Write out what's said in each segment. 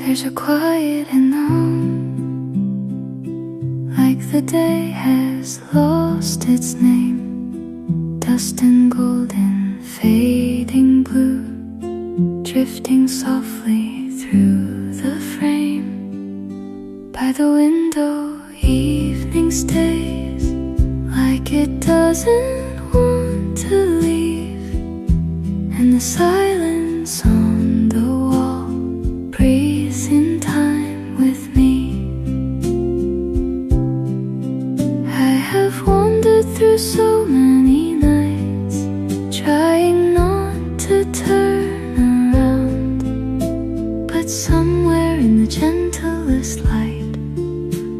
There's a quiet and numb, like the day has lost its name. Dust and golden, fading blue, drifting softly through the frame. By the window, evening stays, like it doesn't want to leave. And the silence on the wall breathes in time with me. I have wandered through so many nights, trying not to turn around. But somewhere in the gentlest light,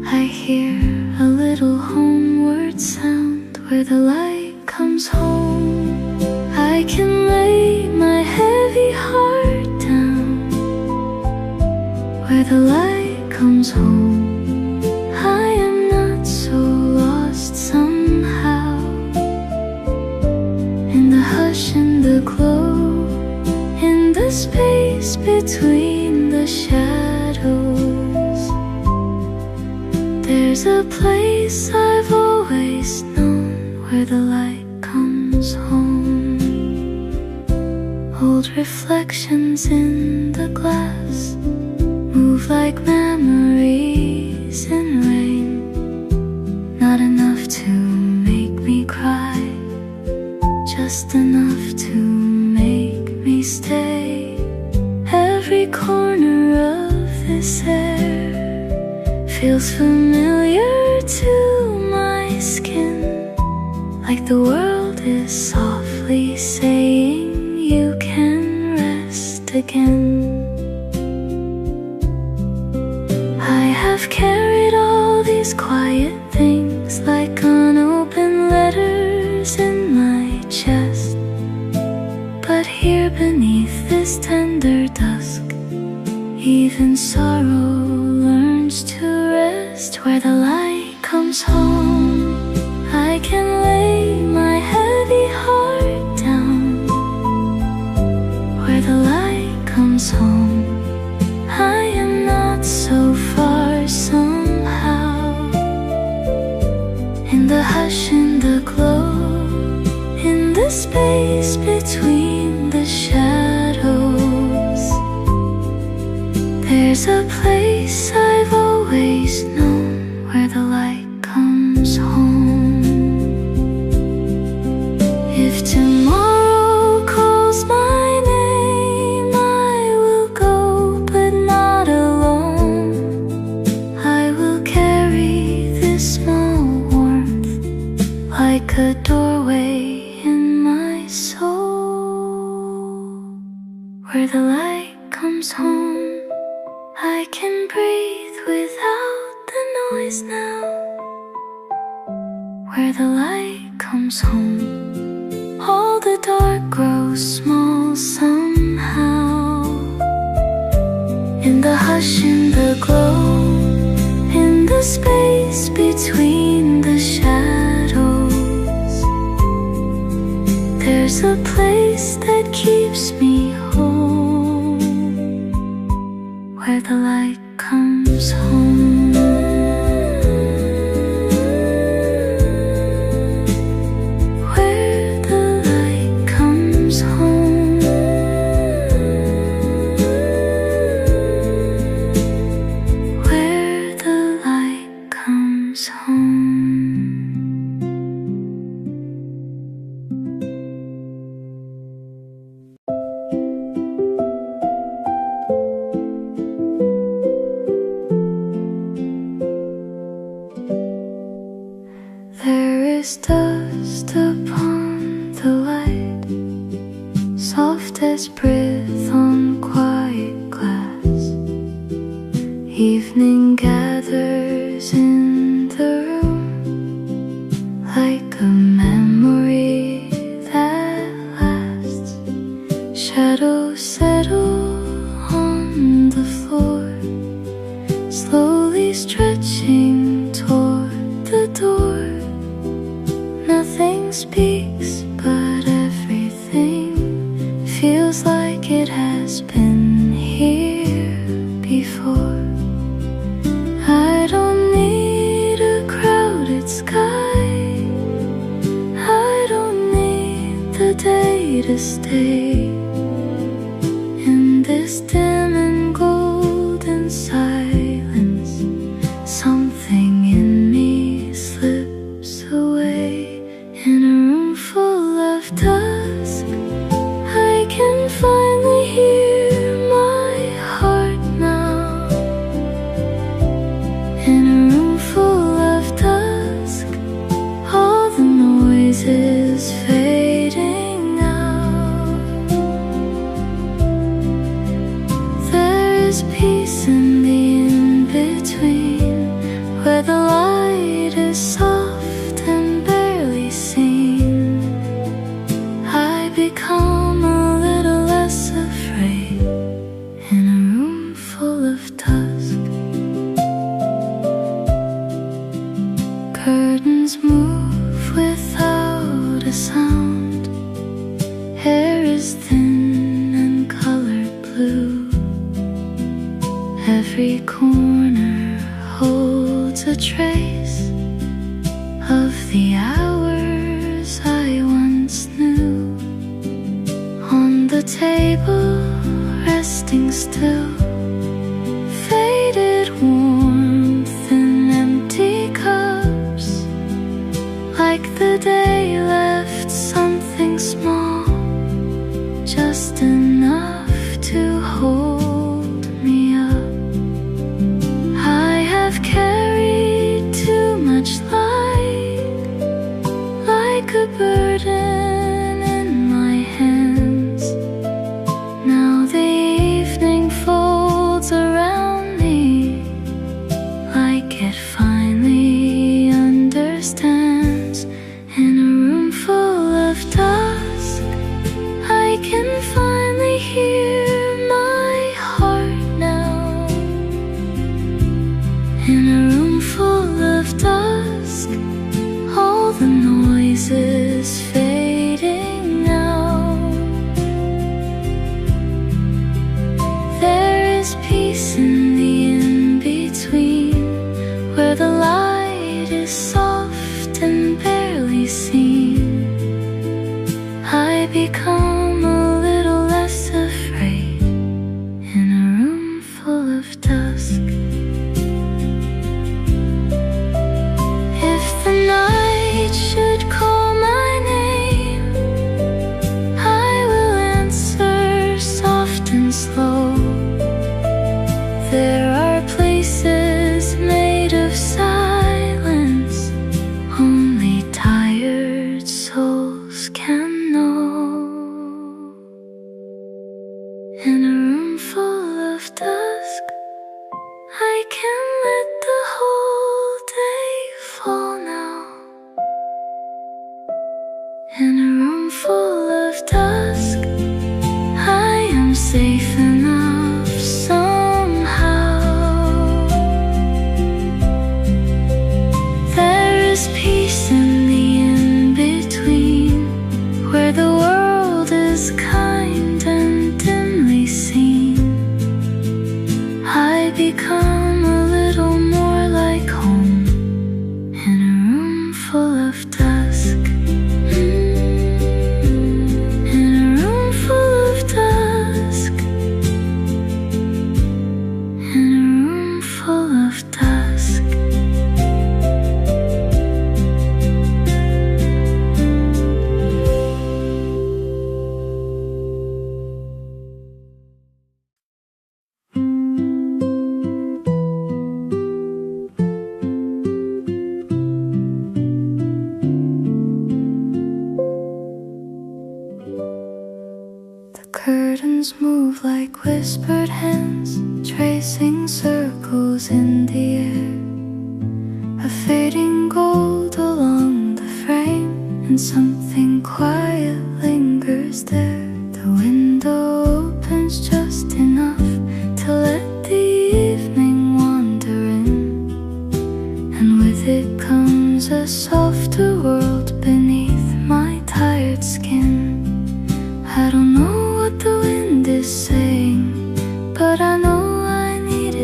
I hear a little homeward sound. Where the light comes home, I can lay my heavy heart down. Where the light comes home, I am not so lost somehow. In the hush and the glow, in the space between the shadows, there's a place I've always known, where the light comes home. Old reflections in the glass move like memories in rain. Not enough to make me cry, just enough to make me stay. Every corner of this air feels familiar to my skin, like the world is softly saying you can rest again. I have carried all these quiet things like unopened letters in my chest. But here beneath this tender dusk, even sorrow learns to rest. Where the light comes home, I can lay my heavy heart down. Where the light comes home, I am not so far somehow. In the hush and the glow, in the space between the shadows, there's a place I've always known, where the light comes home. If tomorrow calls my name, I will go, but not alone. I will carry this small warmth like a doorway in my soul. Where the light comes home, I can breathe without the noise now. Where the light comes home, all the dark grows small somehow. In the hush and the glow, in the space between the shadows, there's a place that keeps me whole, where the light comes home. Where the light comes home. Where the light comes home. There is dust upon the light, soft as breath on quiet glass. Evening gathers in the room, like a memory that lasts. Shadows settle on the floor, slowly stretching toward the door. Nothing speaks, but everything feels like it has been here before. before. I don't need a crowded sky. I don't need the day to stay in this dim and golden silence. Something in me slips away. In a room full of dusk, I can finally hear my heart now. In a room full of dusk, all the noise is fading out. There is peace in the in-between, where the light is soft and barely seen. I become a little less afraid in a room full of dusk. Curtains move without a sound. Hair is thin and colored blue. Every corner holds a trace of the hours I once knew. On the table, resting still, faded warmth in empty cups, like the day left something small, just enough to hold me up. I have carried too much light, like a burden in my hands. Now the evening folds around me, like it finally understands. In a room full of dusk, I can finally hear my heart now. In a room full of dusk, all the noise is fading out. There is peace in the in-between, where the light is soft and barely seen. I become a little less afraid in a room full of dusk. If the night should call my name, I will answer soft and slow. There are places made of silence only tired souls can know. In a room full of dusk, I can let the whole day fall now. In a room full of dusk, I am safe enough somehow. There is peace in the in-between, where the world is kind and dimly seen. I become a little more like home in a room full of dusk. In a room full of dusk. In a room full of dusk. The curtains move like whispered hands, tracing circles in the air. A fading gold along the frame, and something quiet lingers there. The window opens just enough to let the evening wander in, and with it comes a softer world beneath my tired skin. I don't know what the wind is saying, but I know I need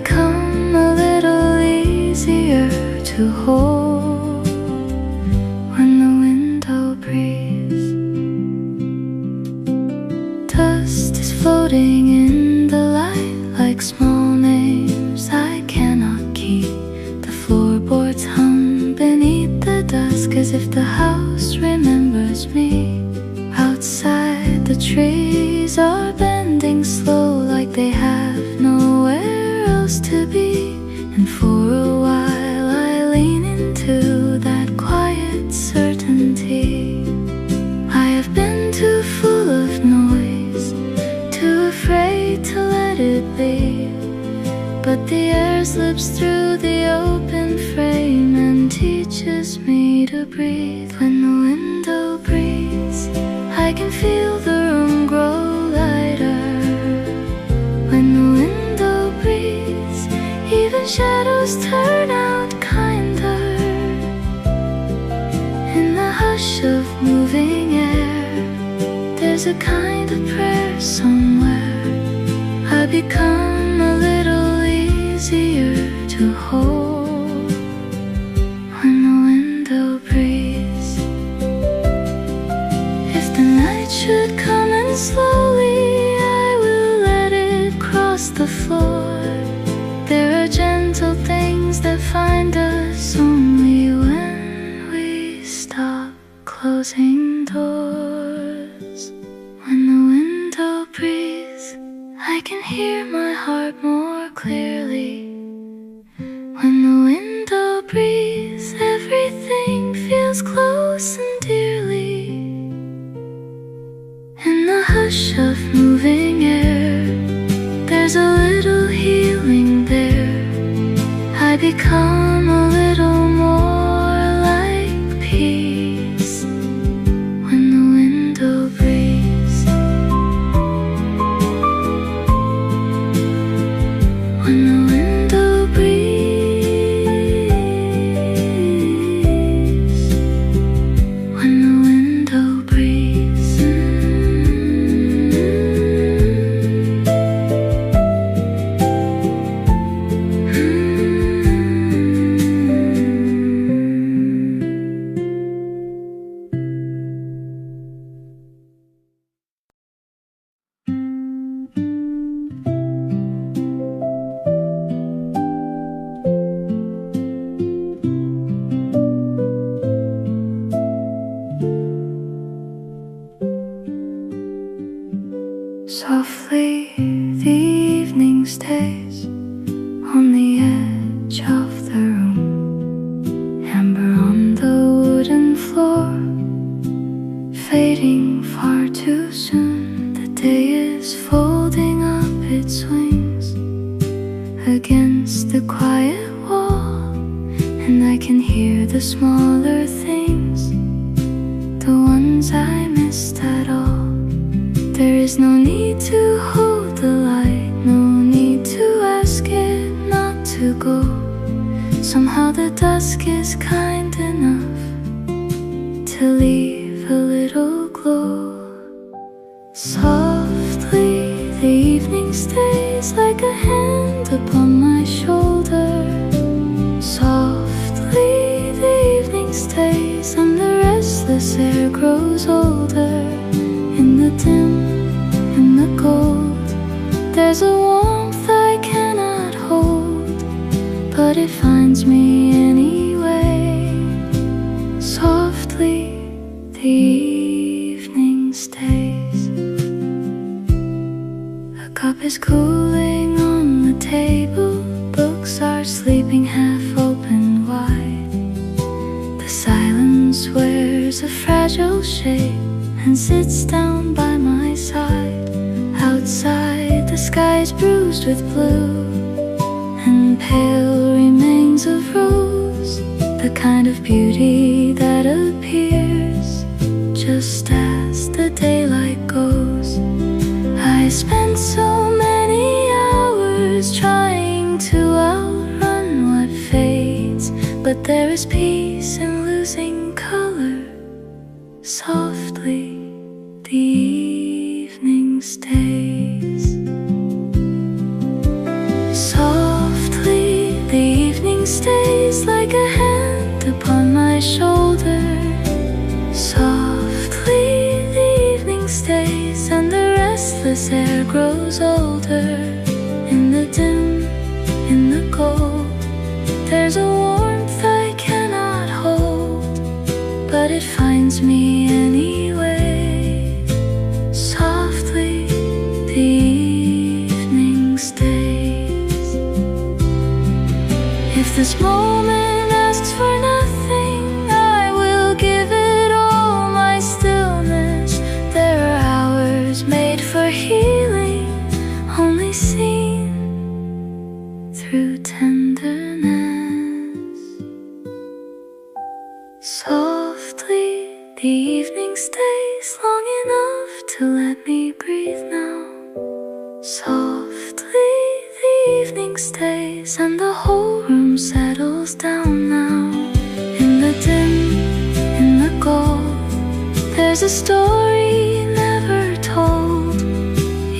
become a little easier to hold when the window breathes. Dust is floating in the light like small names I cannot keep. The floorboards hum beneath the dusk as if the house remembers me. Outside the trees are bending slow like they have nowhere else to be. And for a while I lean into that quiet certainty. I have been too full of noise, too afraid to let it be. But the air slips through the open frame and teaches me to breathe. When the window breathes, I can feel the room grow lighter. When the window breathes, even shadows turn out kinder. In the hush of moving air, there's a kind of prayer somewhere. I become a little easier to hold when the window breathes. If the night should come in slowly, I will let it cross the floor. There are gentle things that find us only when we stop closing doors. When the window breathes, I can hear my heart more clearly. When the window breathes, everything feels close and dearly. In the hush of moving air, there's a little healing there. I become a little more like peace when the window breathes. When the window breathes. When the window breathes. Softly the evening stays on the edge of the room. Amber on the wooden floor, fading far too soon. The day is folding up its wings against the quiet wall, and I can hear the smaller things, the ones I missed at all. There is no need to hold the light, no need to ask it not to go. Somehow the dusk is kind enough to leave a little glow. Softly the evening stays like a hand upon my shoulder. Softly the evening stays and the restless air grows older. In the dim, in the cold, there's a warmth I cannot hold, but it finds me anyway. Softly the evening stays. A cup is cooling on the table, books are sleeping half open wide. The silence wears a fragile shape and sits down by my side. Outside the sky's bruised with blue and pale remains of rose, the kind of beauty that appears just as the daylight goes. I spent so many hours trying to outrun what fades, but there is peace in losing color. Softly the evening stays. Softly grows older in the dim, in the cold. There's a warmth I cannot hold, but it finds me anyway. Softly the evening stays. If this moment asks for nothing, I will give it all my stillness. There are hours made for healing, only seen through tenderness. Softly the evening stays long enough to let me breathe now. Softly the evening stays and the whole room settles down now. In the dim, in the gold, there's a story never told,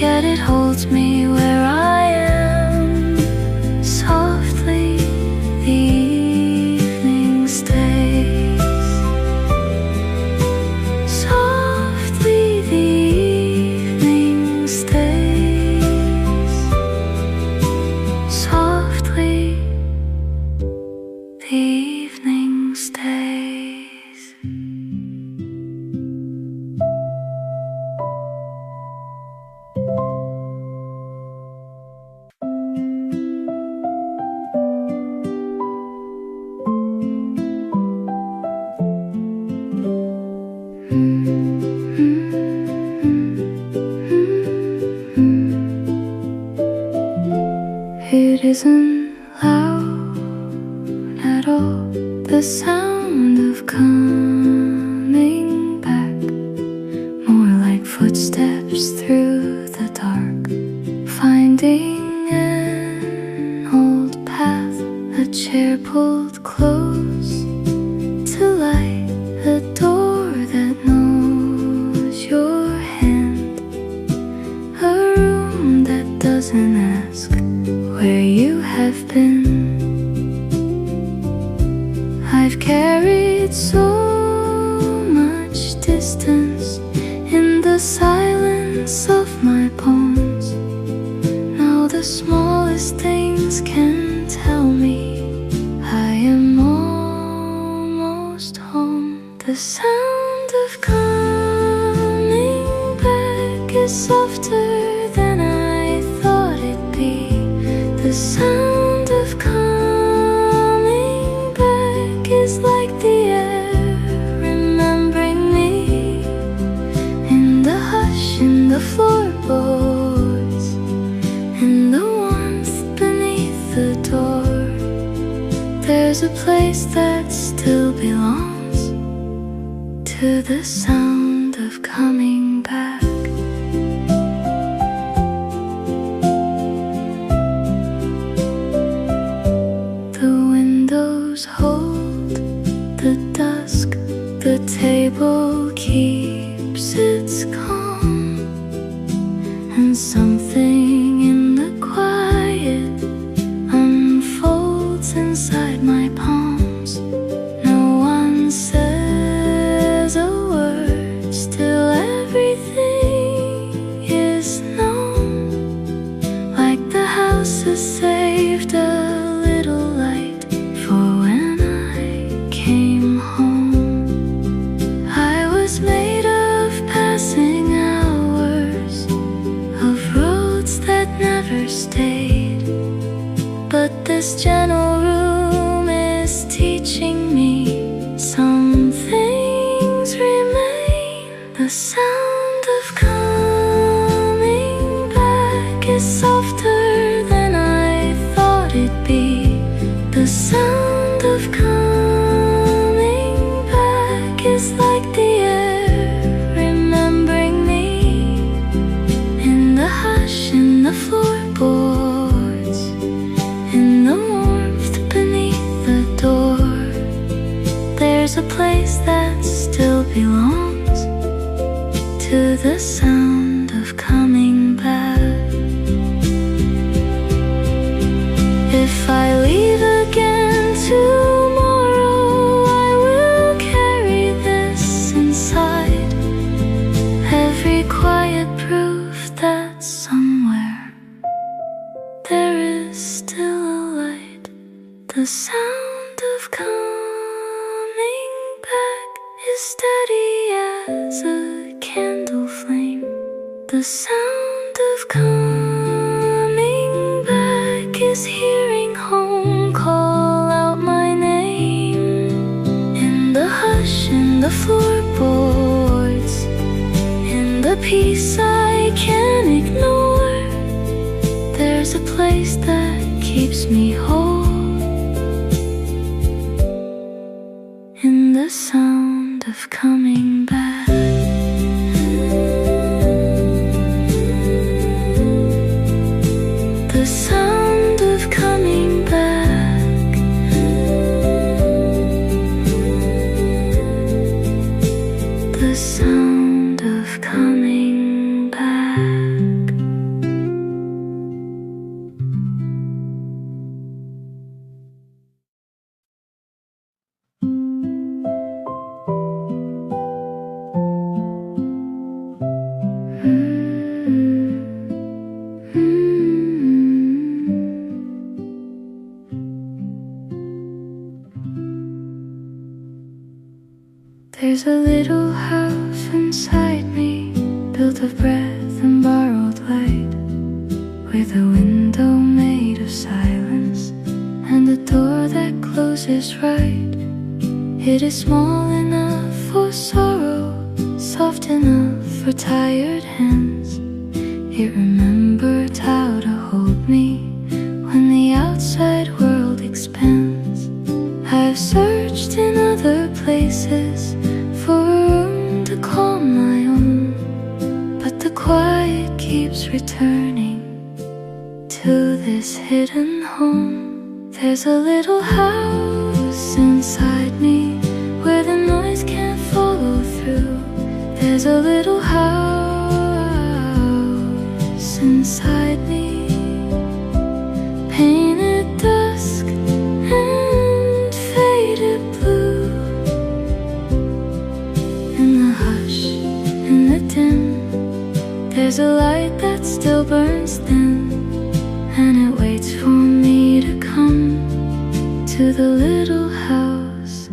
yet it holds me where I am. Softly the evening stays. Softly the evening stays. Softly the evening stays. It isn't loud at all, the sound of coming back, more like footsteps through the dark, finding an old path, a chair pulled close to light, a door that knows your hand, a room that doesn't ask where you have been. I've carried so much distance in the silence of my bones. Now the smallest things can tell me I am almost home. The sound of coming back is softer than I thought it'd be. The sound of coming back is like the air remembering me. In the hush, in the floorboards, in the warmth beneath the door, there's a place that still belongs to the sound of coming back. Hold the dusk, the table keeps its calm, and something in the quiet unfolds inside my palms. No one says a word, still everything is known, like the house is saved a little light for when I came home. I was made of passing hours, of roads that never stayed, but this gentle room is teaching me some things remain. The sound of coming back is softer than I thought it'd be. The sound of coming back is like the air remembering me. In the hush, in the floorboards, in the warmth beneath the door, there's a place that still belongs to the sound of coming back. If I leave again tomorrow, I will carry this inside, every quiet proof that someone The sound of coming back is steady as a candle flame. The sound of coming back is hearing home call out my name. In the hush, in the floorboards, in the peace I can't ignore, there's a place that keeps me whole. In the sound of coming back. The sound of coming back. The sound of coming back. There's a little house inside me, built of breath and borrowed light, with a window made of silence and a door that closes right. It is small enough for sorrow, soft enough for tired hands. It remembered how to hold me when the outside world expands. I've searched in other places for a room to call my own, but the quiet keeps returning to this hidden home. There's a little house inside me where the noise can't follow through. There's a little house inside me, painted dusk and faded blue. In the hush, in the dim, there's a light that still burns thin, and it waits for me to come to the little house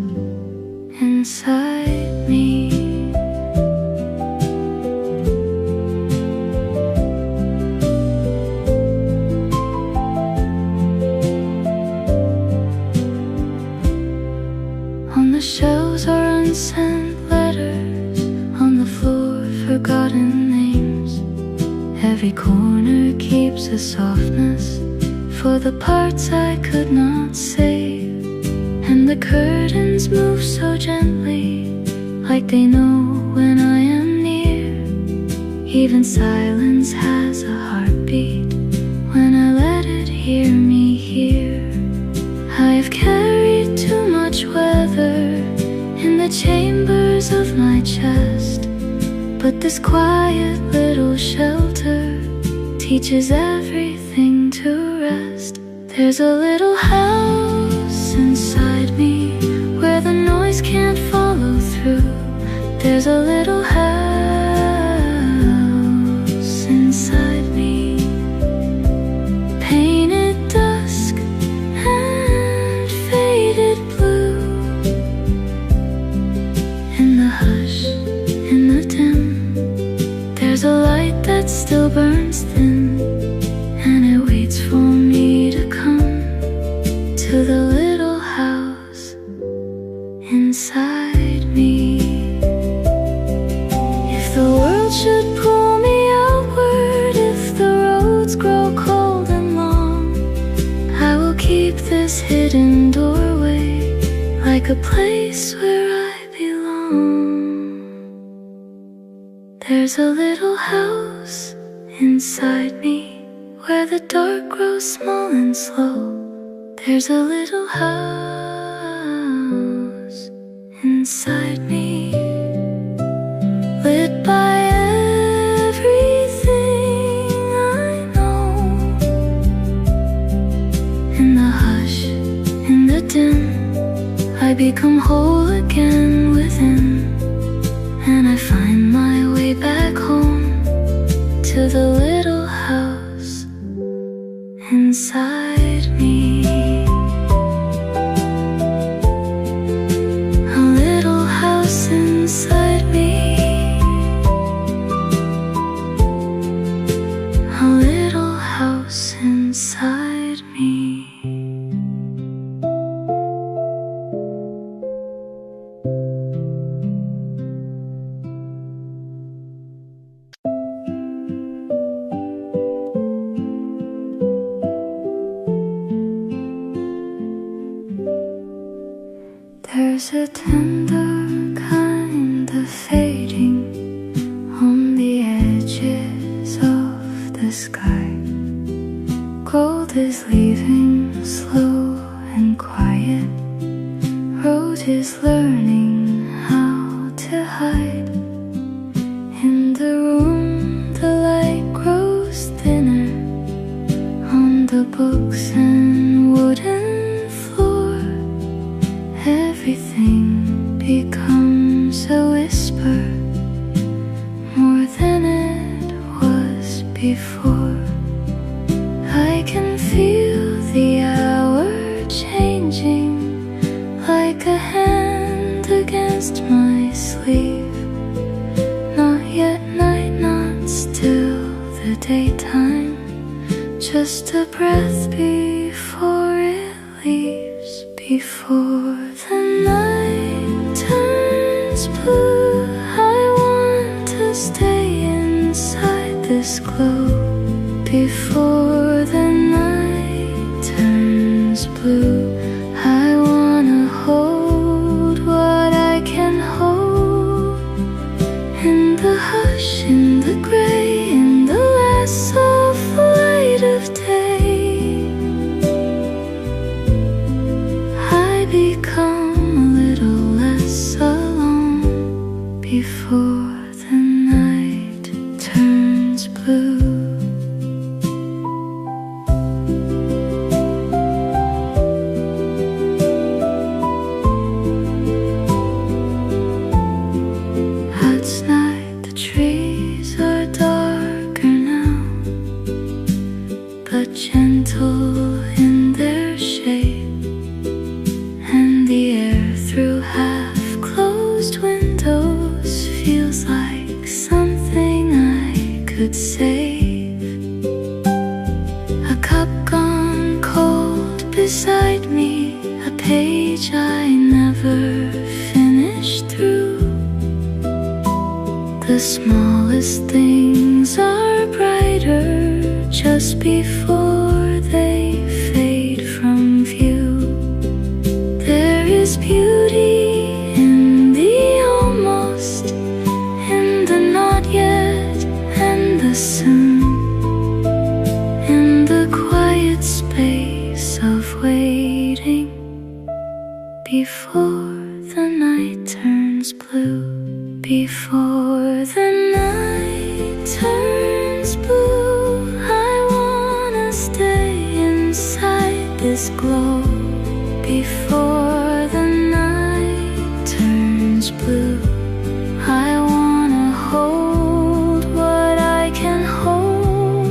inside me. On the shelves are unsent letters, on the floor forgotten names. Every corner keeps a softness for the parts I could not save. And the curtains move so gently, like they know when I am near. Even silence has a heartbeat when I let it hear me here. I have carried too much weather in the chambers of my chest, but this quiet little shelter teaches everything to rest. There's a little house inside me where the noise can't follow through. There's a little house inside me, painted dusk and faded blue. In the hush, in the dim, there's a light that still burns thin, and it waits for me to come to the little house inside me. If the world should pull me outward, if the roads grow cold and long, I will keep this hidden doorway like a place where I belong. There's a little house inside me where the dark grows small and slow. There's a little house inside me, lit by everything I know. In the hush, in the dim, I become whole again within, and I find my way back home to the little house inside me. me. There's a tender kind of fading on the edges of the sky. Gold is leaving slow and quiet. Road is learning how to hide. In the room the light grows thinner on the books and wooden floor. Everything becomes a whisper, more than it was before. I can feel the hour changing, like a hand against my sleeve. Not yet night, not still the daytime, just a breath before it leaves. Before the night turns blue, I want to stay inside this glow. Before the night turns blue, I wanna hold what I can hold. In the hush, in the gray, in the last soft light of day, I become a little less alone. Before the night turns blue. Gentle in their shape, and the air through half-closed windows feels like something I could save. A cup gone cold beside me, a page I never finished through. The smallest things are brighter just before they fade from view. There is beauty in the almost, in the not yet and the soon, in the quiet space of waiting. Before the night turns blue. Before the night turns blue, I wanna stay inside this glow. Before the night turns blue, I wanna hold what I can hold.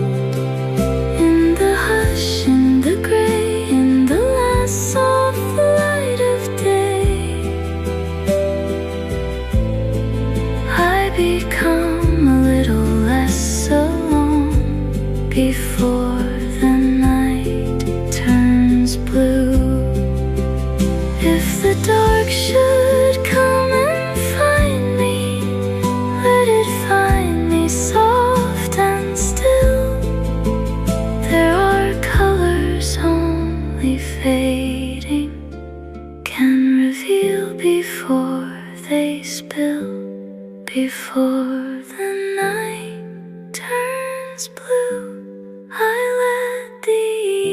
In the hush, in the gray, in the last soft light of day, I become a little less alone. Before the night turns blue. If the dark should come and find me, let it find me soft and still. There are colors only fading can reveal before they spill. Before the night turns blue, I let the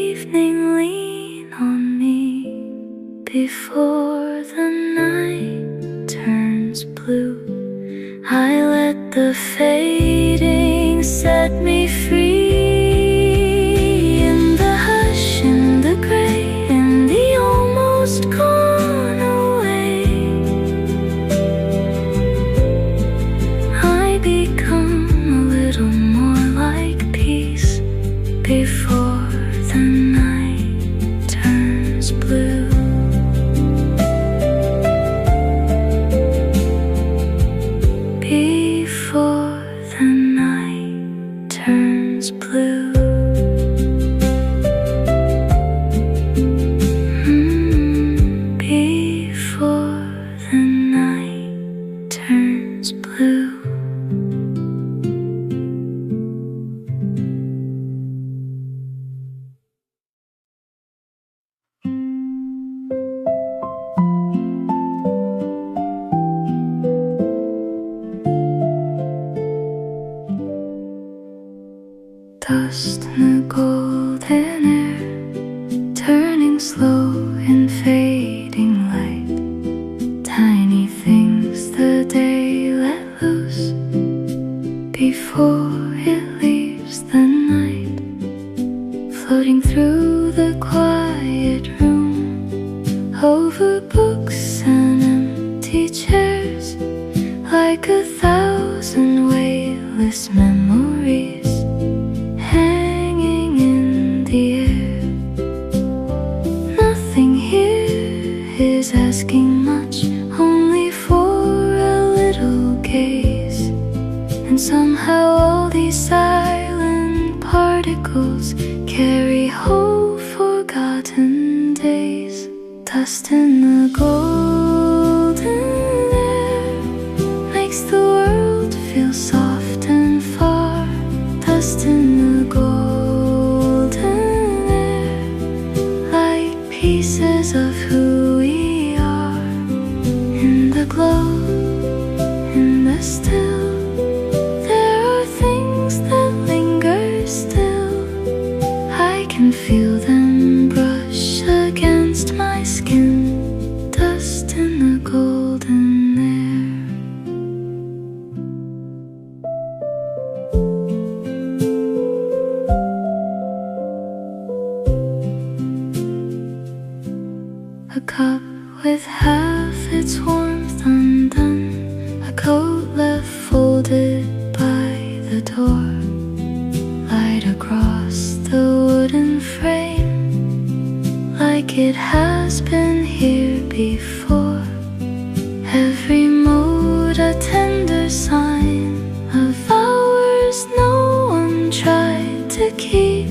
evening lean on me. Before the night turns blue, I let the fading set me free. In the hush, in the gray, in the almost gone away, I become a little more like peace. Before the night turns blue. Before burning slow in fading light. Tiny things the day let loose before it leaves the night, floating through the quiet room, over books and empty chairs, like 1,000 weightless memories hanging in the air. Nothing here is asking much, only for a little gaze. And somehow all these silent particles carry whole forgotten days. Dust in the golden air makes the world feel soft and far. Dust in the golden air, like pieces of who we are. In the glow, in the still, there are things that linger still. I can feel them brush against my skin. Dust in the golden air. A cup with half its warmth undone, a coat left folded by the door, light across the wooden frame, like it has been here before. Every mood a tender sign of ours no one tried to keep,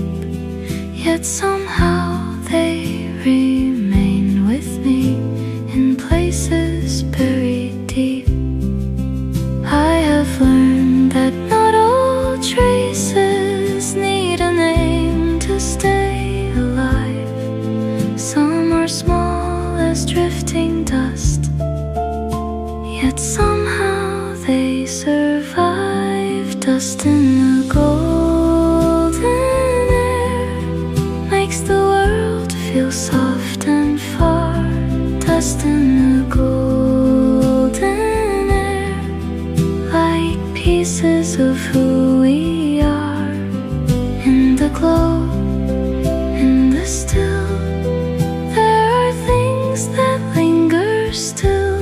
yet somehow they remain with me in places buried deep. I have learned that not all traces need a name to stay alive. Some are small as drifting dust, yet somehow they survive. Dust in the golden air makes the world feel soft and far. Dust in the golden air, like pieces of who we are. In the glow, in the still, there are things that linger still.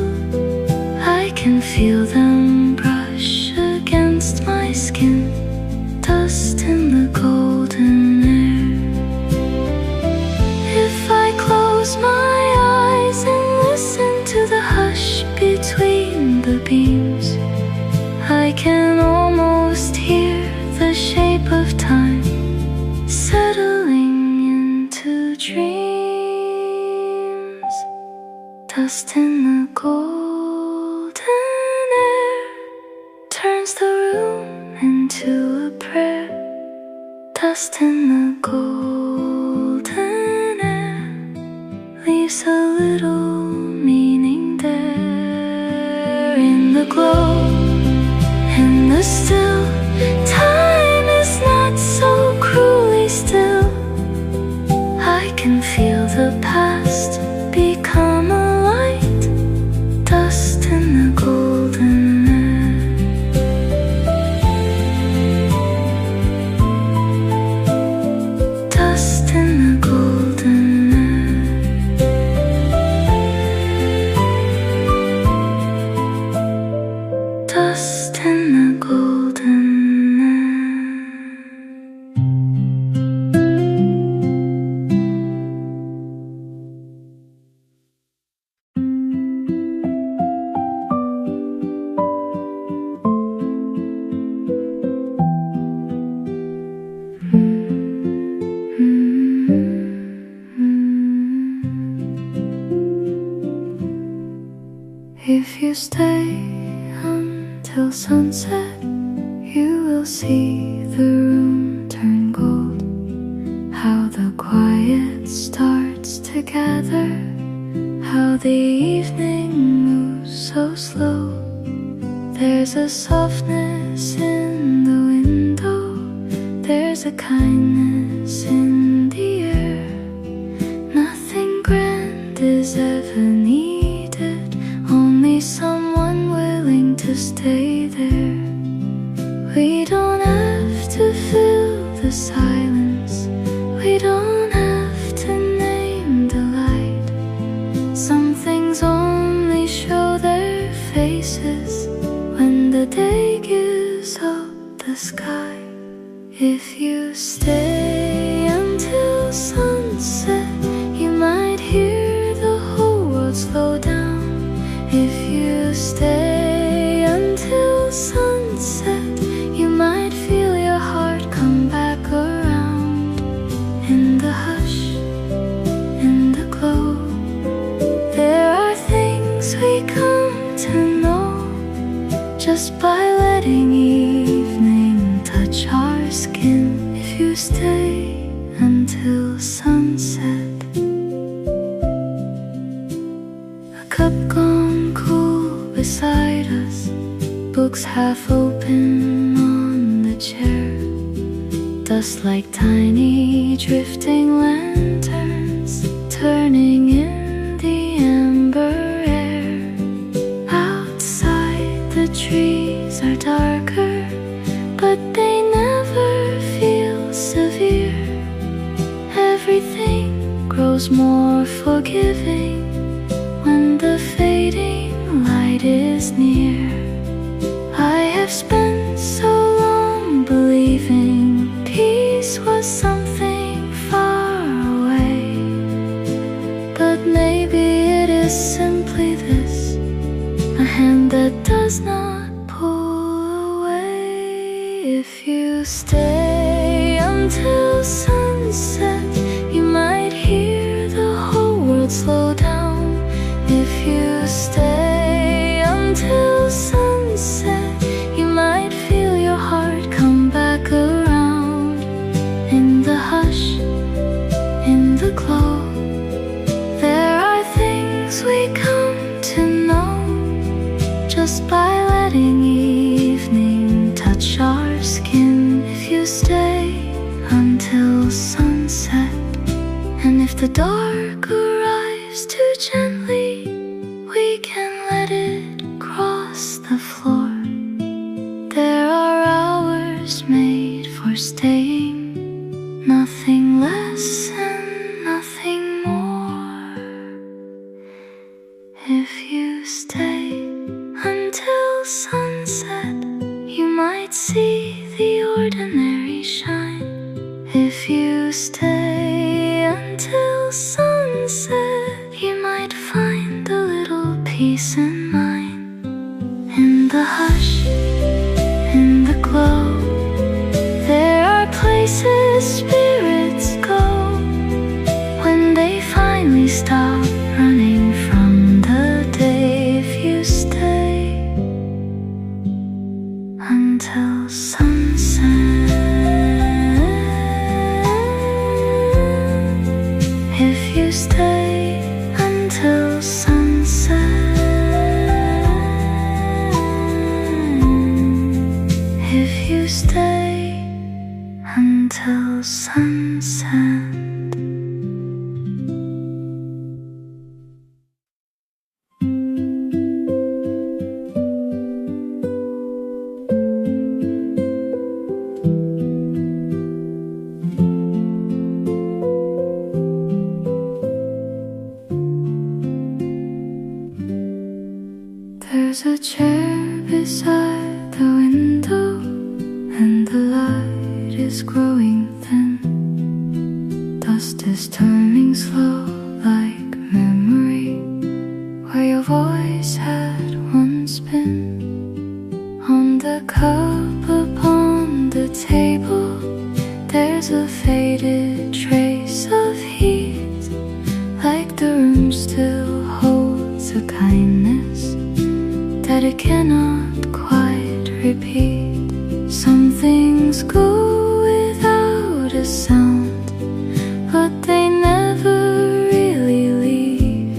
I can feel them brush against my skin. Dust in the golden air. If I close my eyes and listen to the hush between the beams, I can almost hear the shape of time settling into dreams. Dust in the golden air turns the room into a prayer. Dust in the golden air leaves a little meaning there. In the glow, in the still, time is not so cruelly still. I can feel the past become a light. Dust in the golden air. Dust in the golden air. Dust in the golden air. If you stay until sunset, you will see the room turn gold. How the quiet starts to gather, how the evening moves so slow. There's a softness in the window, there's a kindness in the air. heart is ever needed, only someone willing to stay there. We don't have to fill the silence, we don't have to name the light. Some things only show their faces when the day gives up the sky. If you stay until sunset, you might hear the whole world slow down. If you stay until sunset, you might feel your heart come back around. In the hush, in the glow, there are things we come to know just by letting evening touch our skin. If you stay until sunset, a cup gone cool beside us, books half open on the chair, dust like tiny drifting lanterns turning in the amber air. Outside the trees are darker, but they never feel severe. Everything grows more forgiving when the fading light is near. I have spent so long believing peace was something far away, but maybe it is simply this, a hand that does not pull away. If you stay until sunset, you might hear the whole world slow down. If you stay until sunset, you might feel your heart come back around. In the hush, in the glow, there are things we come to know just by letting evening touch our skin. If you stay until sunset, and if the dark arrives too gently, we can let it cross the floor. There are hours made for staying, nothing less and nothing more. If you stay until sunset, you might see the ordinary shine. If you stay until sunset, you might find a little peace in mind. In the hush, in the glow, there are places spirits go when they finally stop running from the day. If you stay until sunset, if you stay until sunset, if you stay until sunset. There's a chair beside the window, and the light is growing thin. Dust is turning slow like memory, where your voice had once been. On the cup upon the table, there's a faded trace of heat, like the room still holds a kindness that it cannot quite repeat. Some things go without a sound, but they never really leave.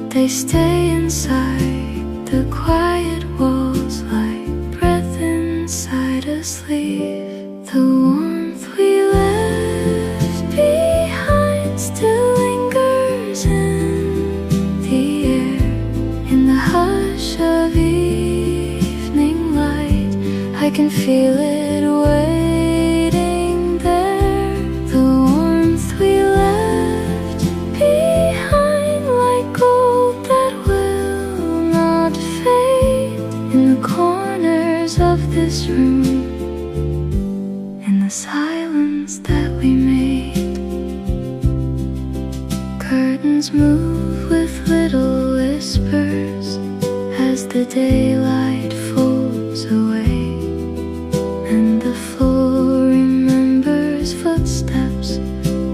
They stay inside the quiet walls like breath inside a sleeve. The warmth we left behind still lingers in curtains move with little whispers as the daylight folds away, and the floor remembers footsteps,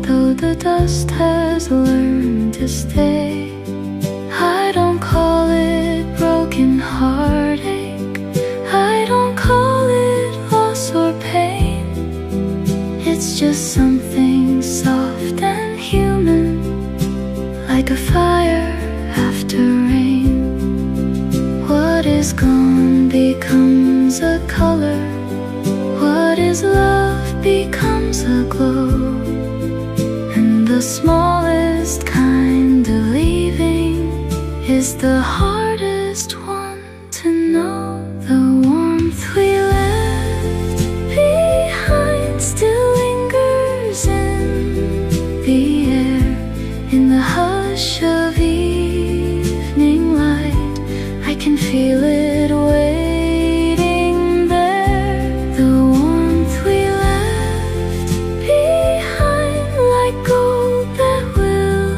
though the dust has learned to stay. I don't call it broken heartache, I don't call it loss or pain. It's just something soft and human, like a fire after rain. What is gone becomes a color, what is love becomes a glow, and the smallest kind of leaving is the hardest one to know. The warmth we left behind still lingers in the air, in the hush of evening light. I can feel it waiting there. The warmth we left behind, like gold that will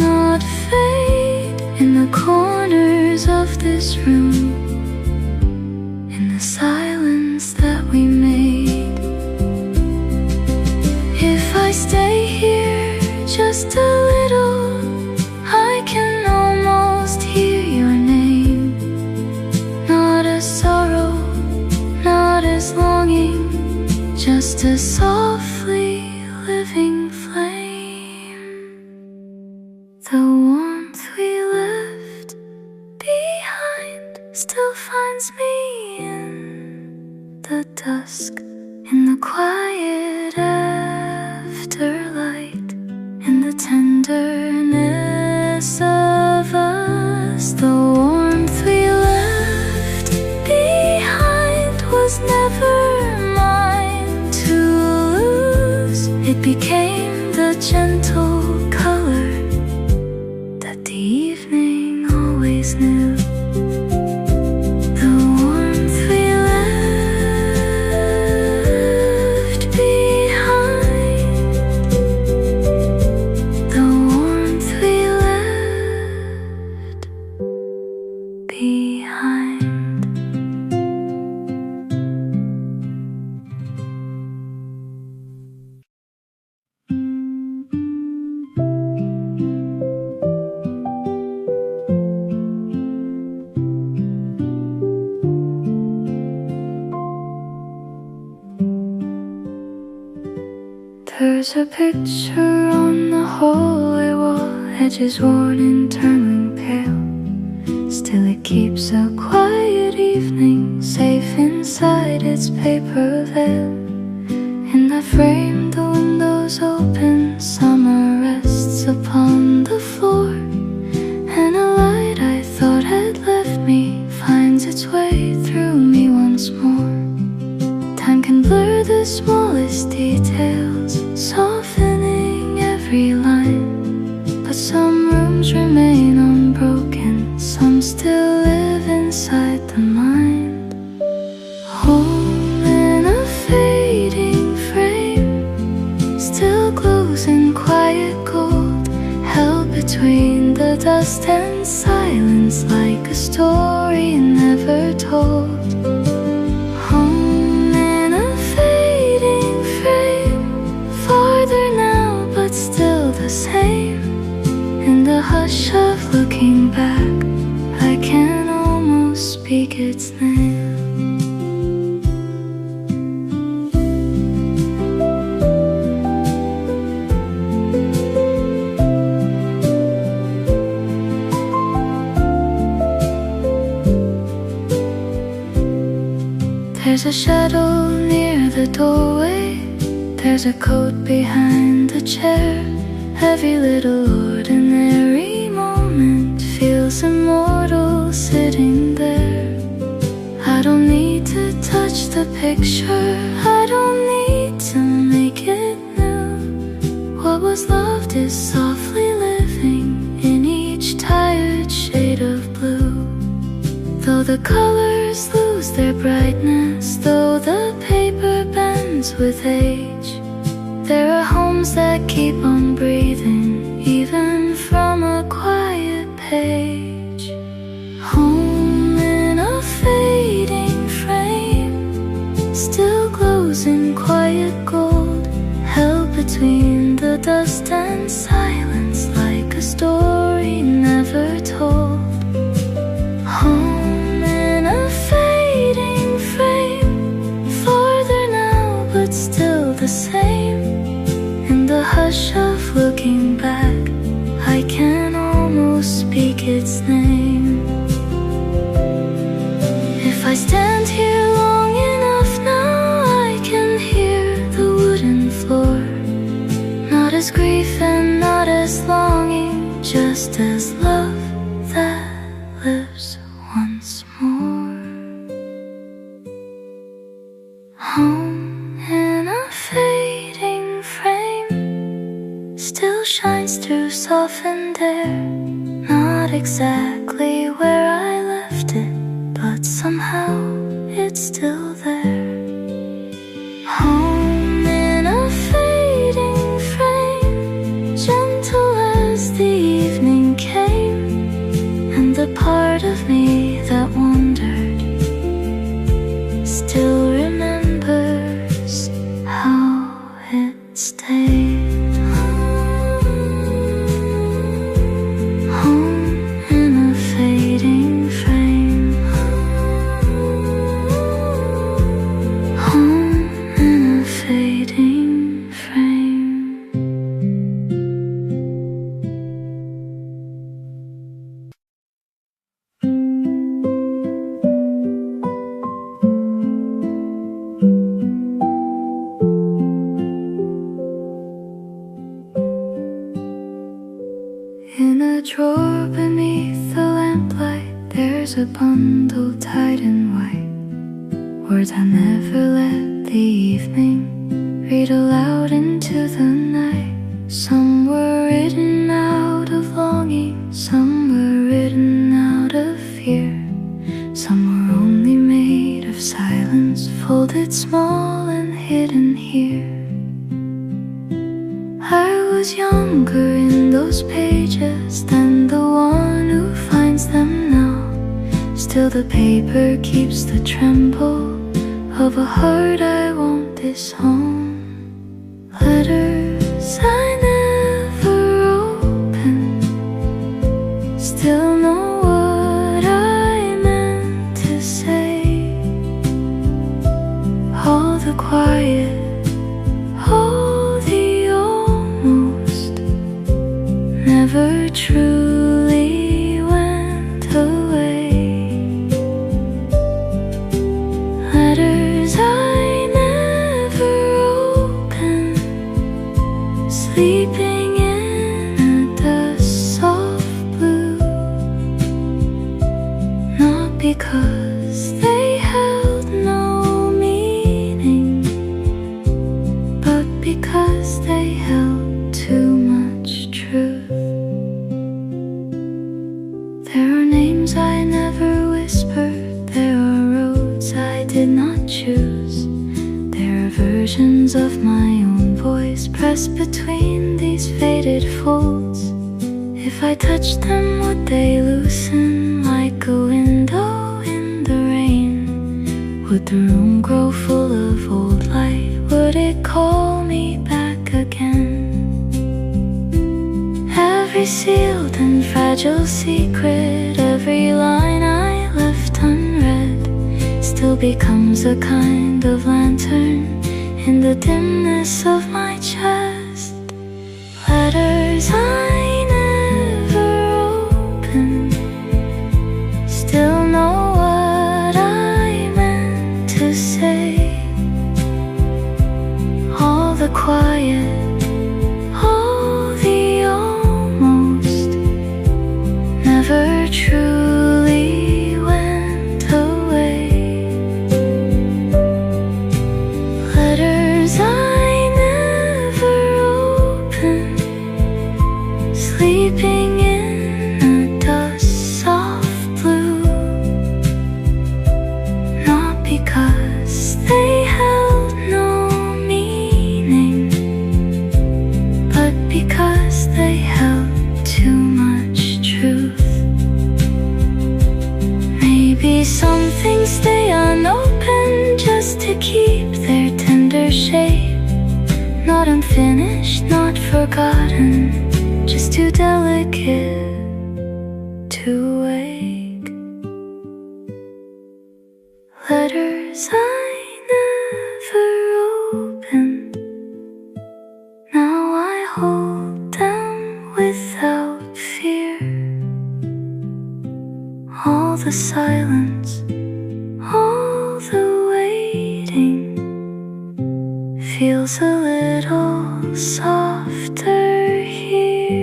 not fade, in the corners of this room, in the silence that we made. If I stay here just a little, I can almost hear your name. Not as sorrow, not as longing, just a softly living flame. The warmth we left behind still finds me in the dusk, in the quiet afterlight, in the tenderness of us. The warmth we left behind was never mine to lose. It became the gentle color that the evening always knew. The warmth we left behind, the warmth we left behind. There's a picture on the hallway wall, edges worn and turning pale. Still it keeps a quiet evening safe inside its paper veil. In that frame the windows open, summer rests upon the floor, and a light I thought had left me finds its way through me once more. Time can blur the smallest details, softening every line, but some rooms remain unbroken, some still live inside the mind. Home in a fading frame still glows in quiet gold, held between the dust and silence, like a story never told. Home in a fading frame, farther now but still the same. In the hush of looking back, I can almost speak its name. There's a shadow near the doorway, there's a coat behind the chair. Every little ordinary moment feels immortal sitting there. I don't need to touch the picture, I don't need to make it new. What was loved is softly living in each tired shade of blue. Though the colors lose their brightness, though the paper bends with age, there are homes that keep on breathing even from just as love that lives once more. Home in a fading frame still shines through softened air. Not exactly where I left it, but somehow it's still there. Home in a fading frame, gentle as the evening came, and the part of me that wandered still remembers how it stayed. In a drawer beneath the lamplight, there's a bundle tied in white. Words I never let the evening read aloud into the night. Some were written out of longing, some were written out of fear. Some were only made of silence, folded small and hidden here. I was younger in those pages than the one who finds them now. Still the paper keeps the tremble of a heart I won't disown. Letters I never opened still know what I meant to say. All the quiet, all the almost never truly went away. Letters I never opened, sleeping in a dust soft blue. Not because they held no meaning, but because they held too much truth. There are names I never whispered, there are roads I did not choose. There are versions of my own voice pressed between these faded folds. If I touched them, would they loosen like a window in the rain? Would the room grow full of old light? Would it call me back again? Every sealed and fragile secret, every line I left unread, still becomes a kind of lantern in the dimness of my chest. Letters I never opened still know what I meant to say. All the quiet, all the almost never truly went away. Letters I never opened, sleeping in a dust soft blue. Not because they held no meaning, but because they held too much truth. Maybe some things stay unopened just to keep their tender shape. Not unfinished, not forgotten, just too delicate to wake. Letters I never opened, now I hold them without fear. All the silence, all the waiting feels a little softer here.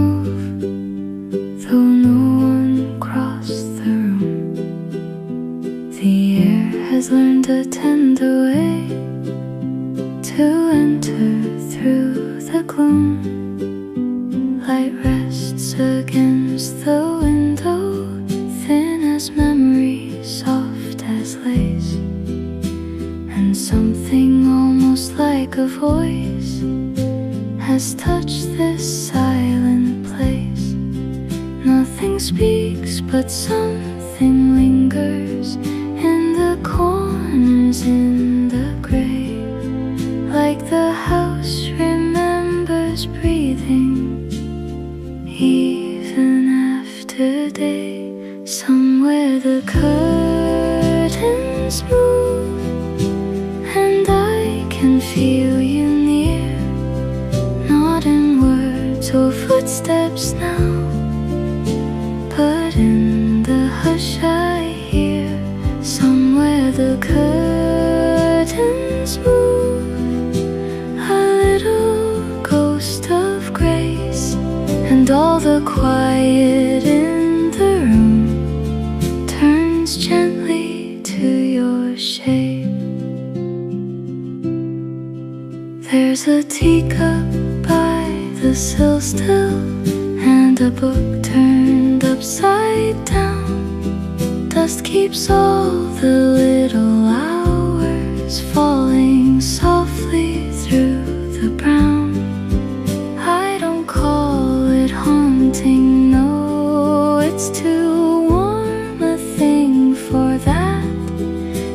move, though no one crossed the room. The air has learned a tender way to enter through the gloom. Light rests against the window, thin as memory, soft as lace, and something almost like a voice has touched this silent place. Nothing speaks, but something lingers in the corners in the grave, like the house remembers breathing even after day. Somewhere the curtains move, and I can feel you near, not in words or footsteps now, but in the hush I hear. Somewhere the curtains move, a little ghost of grace, and all the quiet in the room turns gently to your shape. There's a teacup by the sill still, and a book turned upside down. Dust keeps all the little hours falling softly through the brown. I don't call it haunting, no, it's too warm a thing for that.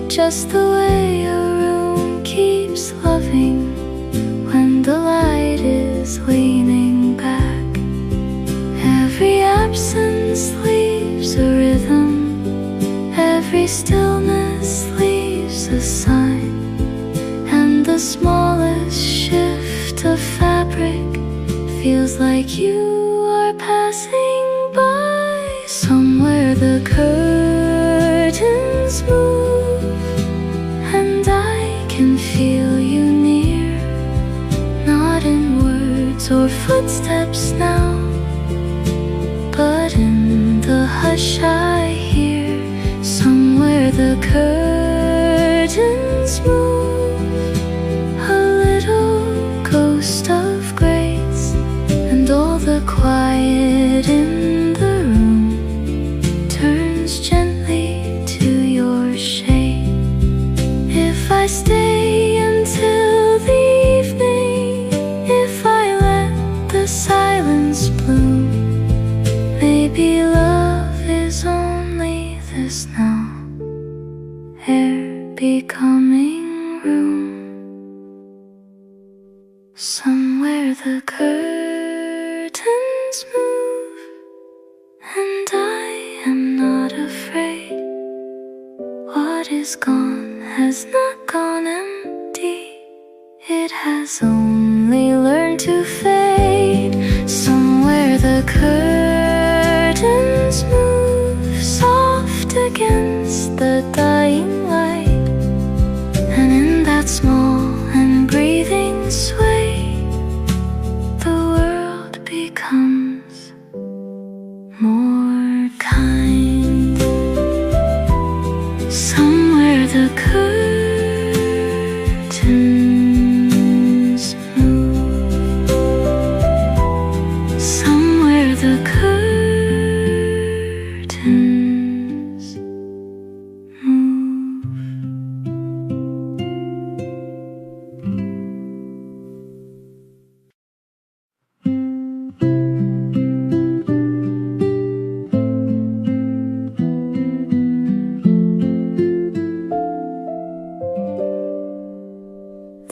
Just the way a room keeps loving when the light is leaning back. Every absence leaves a rhythm, every stillness leaves a sign, and the smallest shift of fabric feels like you are passing by. Somewhere the curtains move, and I can feel you near, not in words or footsteps now, but in the hush I hear. Somewhere the curtains move, a little ghost of grace, and all the quiet in the room turns gently to your shade. If I stay until the evening, if I let the silence bloom, maybe love is only this now, air becoming room. Somewhere the curtains move, and I am not afraid. What is gone has not gone empty, it has only learned to fade. Somewhere the curtains move, soft against the dying light, and in that small and breathing sway, the world becomes more kind. Somewhere the curtains move, somewhere the curtains move.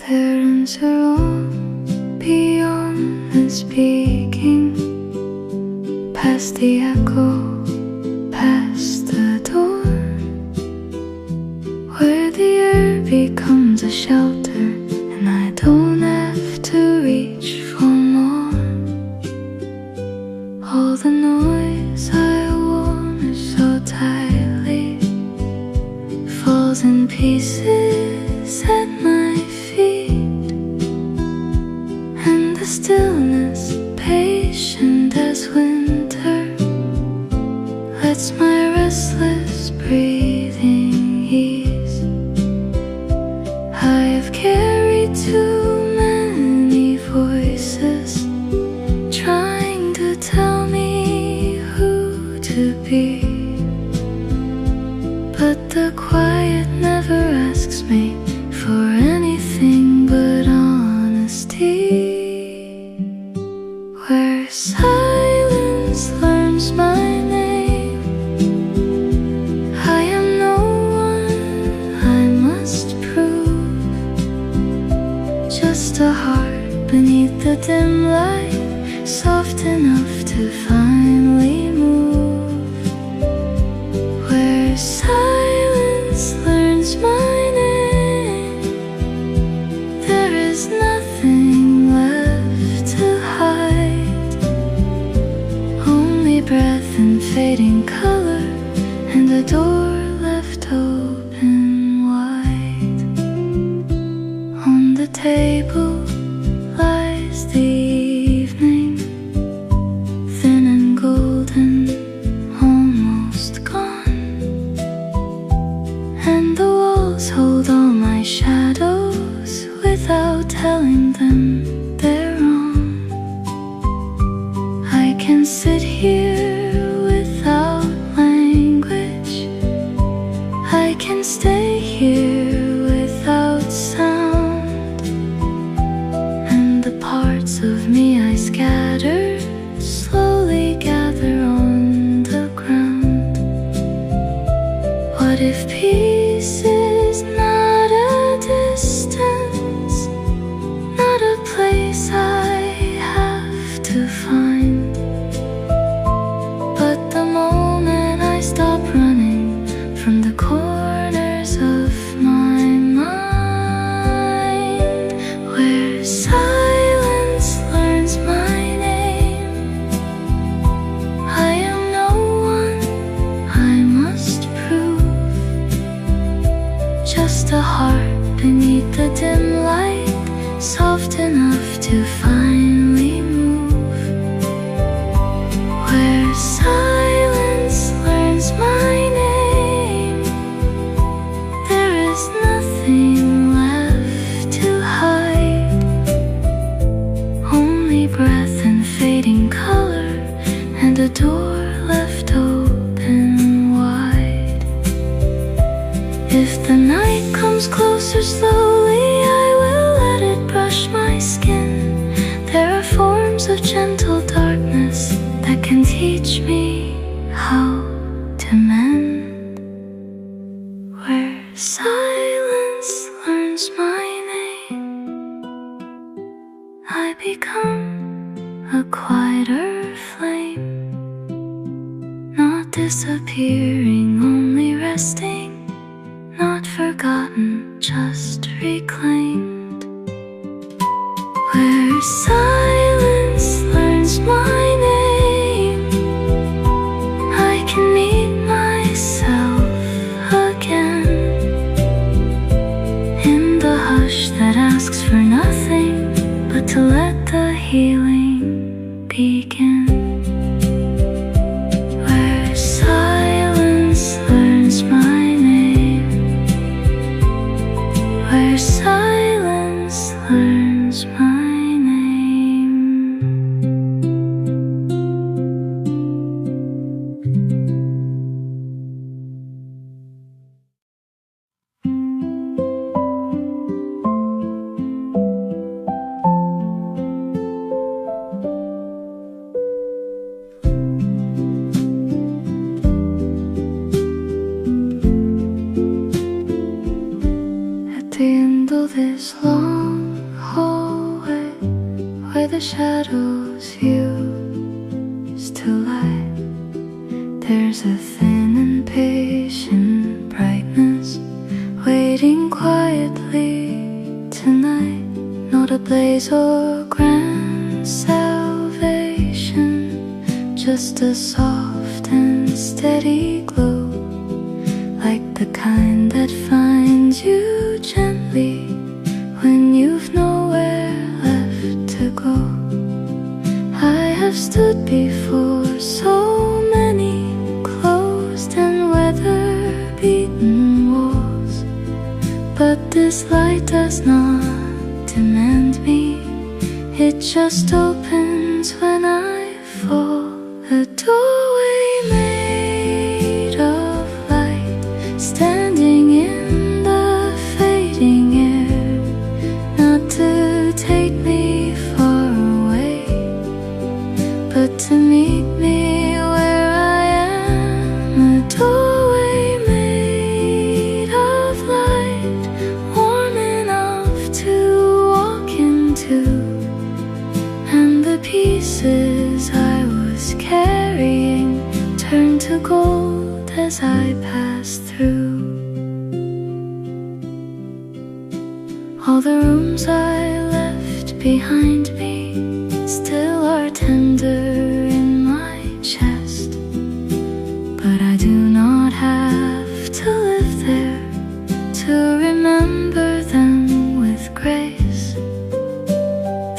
There runs a road beyond the speaking, past the echo, past the door, where the air becomes a shelter, and I don't have to reach for more. All the noise I worn so tightly falls in pieces at my feet, and the stillness patient as dim light, soft enough to finally move, where silence learns my name. There is nothing left to hide, only breath and fading color, and a door left open wide. On the table lies the evening, thin and golden, almost gone, and the walls hold all my shadows without telling them they're wrong. I can sit here without language, I can stay here without sound, and the parts of me I scattered slowly gather on the ground. What if peace is not a distance, not a place I have to find, but the moment I stop running from the corners of my mind, where silence learns my name. I am no one I must prove, just a heart beneath the dim light, soft enough to finally move, where silence learns my name. There is nothing left to hide, only breath and fading color, and a door left open wide. If the night comes closer slowly, I will let it brush my skin. There are forms of gentle darkness that can teach me how to mend, where silence learns my name. I become a quieter flame, not disappearing, only resting, not forgotten, just reclaimed, where silence learns my name. I can meet myself again in the hush that asks for nothing but to let the healing begin, where silence learns my name, where silence learns my name. At the end of this long hallway, where the shadows used to lie, there's a thin and patient brightness waiting quietly tonight. Not a blaze or grand salvation, just a soft and steady glow, like the kind that finds you gently when you've nowhere left to go. I have stood before so many closed and weather-beaten walls, but this light does not demand me, it just opens when I fall. A doorway made of light, standing in the fading air, not to take me far away, but to meet me where I am. A doorway made of light, warm enough to walk into, to gold as I pass through. All the rooms I left behind me still are tender in my chest, but I do not have to live there to remember them with grace.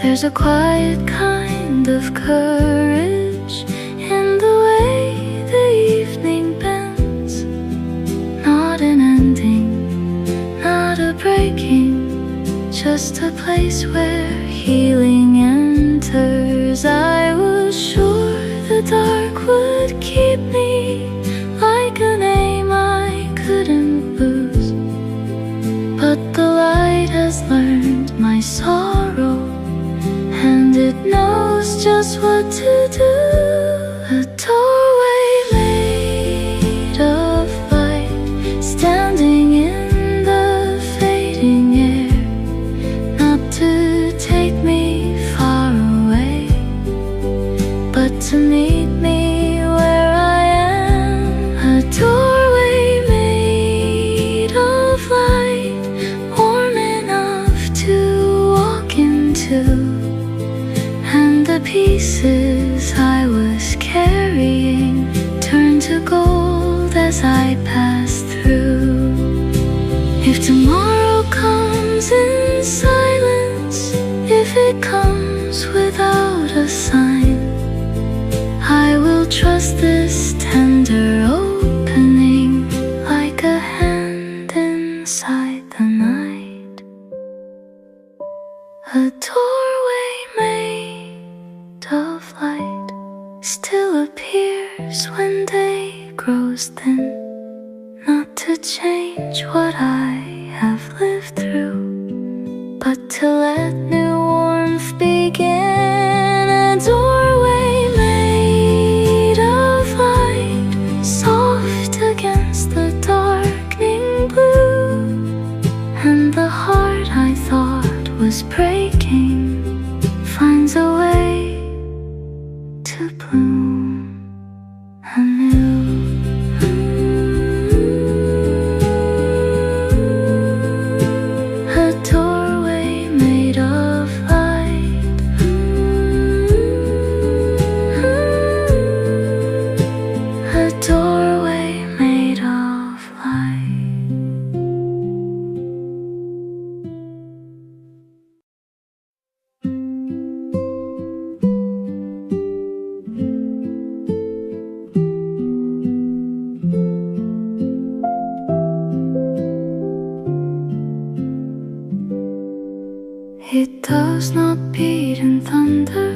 There's a quiet kind of courage in the way the evening bends. Not an ending, not a breaking, just a place where healing enters. I was sure the dark would keep me like a name I couldn't lose, but the light has learned my sorrow, and it knows just what to do. A doorway made of light, standing in the fading air, not to take me far away, but to meet me where I am. A doorway made of light, warm enough to walk into, and the pieces I was carrying turned to gold as I passed through. If tomorrow comes in silence, if it comes without a sign, I will trust this tender opening like a hand inside the night. A doorway made of light still appears when day grows thin, not to change what I have lived through, but to let new warmth begin. A doorway made of light, soft against the darkening blue, and the heart I thought was breaking finds a way to bloom anew. A doorway made of light, a doorway made of light. It does not beat in thunder,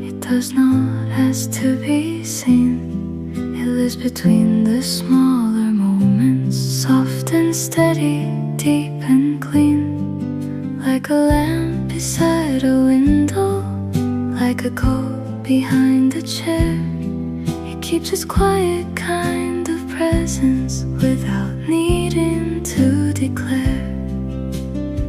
it does not ask to be seen. It lives between the smaller moments, soft and steady, deep and clean. Like a lamp beside a window, like a coat behind a chair. It keeps its quiet kind of presence without needing to declare.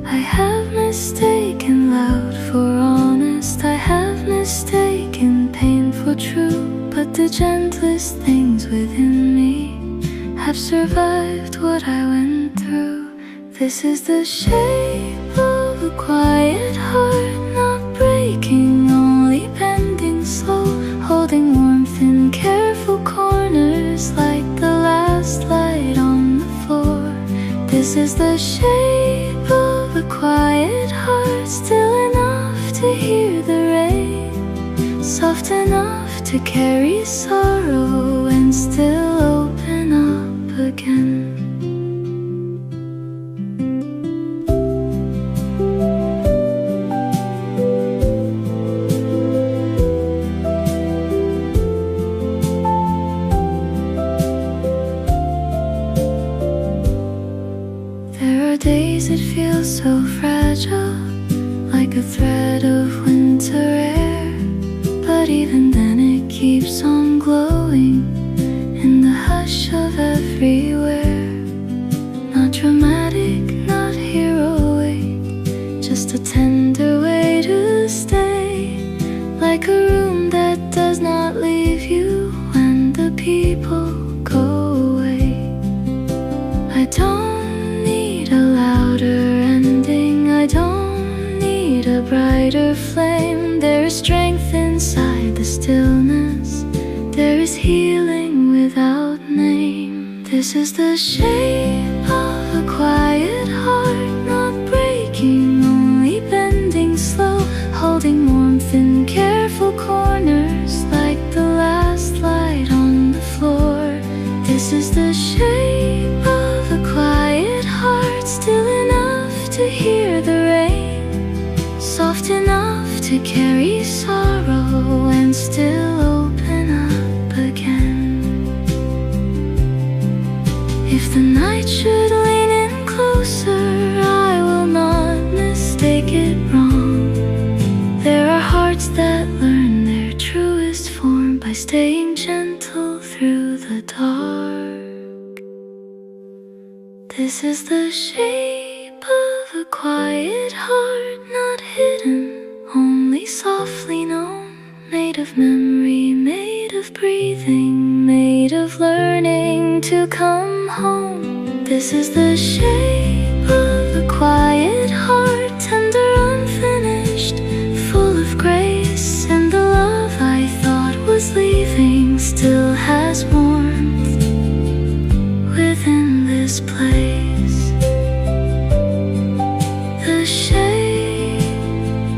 I have mistaken loud for honest, I have mistaken pain for true, but the gentlest things within me have survived what I went through. This is the shape of a quiet heart, not breaking, only bending slow, holding warmth in careful corners like the last light on the floor. This is the shape of a quiet heart, still enough to hear the rain, soft enough to carry sorrow and still open up again. Days it feels so fragile, like a thread of winter air, but even then it keeps on glowing in the healing without name. This is the shape of a quiet heart, not breaking, only bending slow, holding warmth in careful corners like the last light on the floor. This is the shape of a quiet heart, still enough to hear the rain, soft enough to carry sorrow and still open up again. If the night should lean in closer, I will not mistake it wrong. There are hearts that learn their truest form by staying gentle through the dark. This is the shape of a quiet heart, not hidden, only softly known, made of memory, made of breathing, made of learning to come home. This is the shape of a quiet heart, tender, unfinished, full of grace, and the love I thought was leaving still has warmth within this place. The shape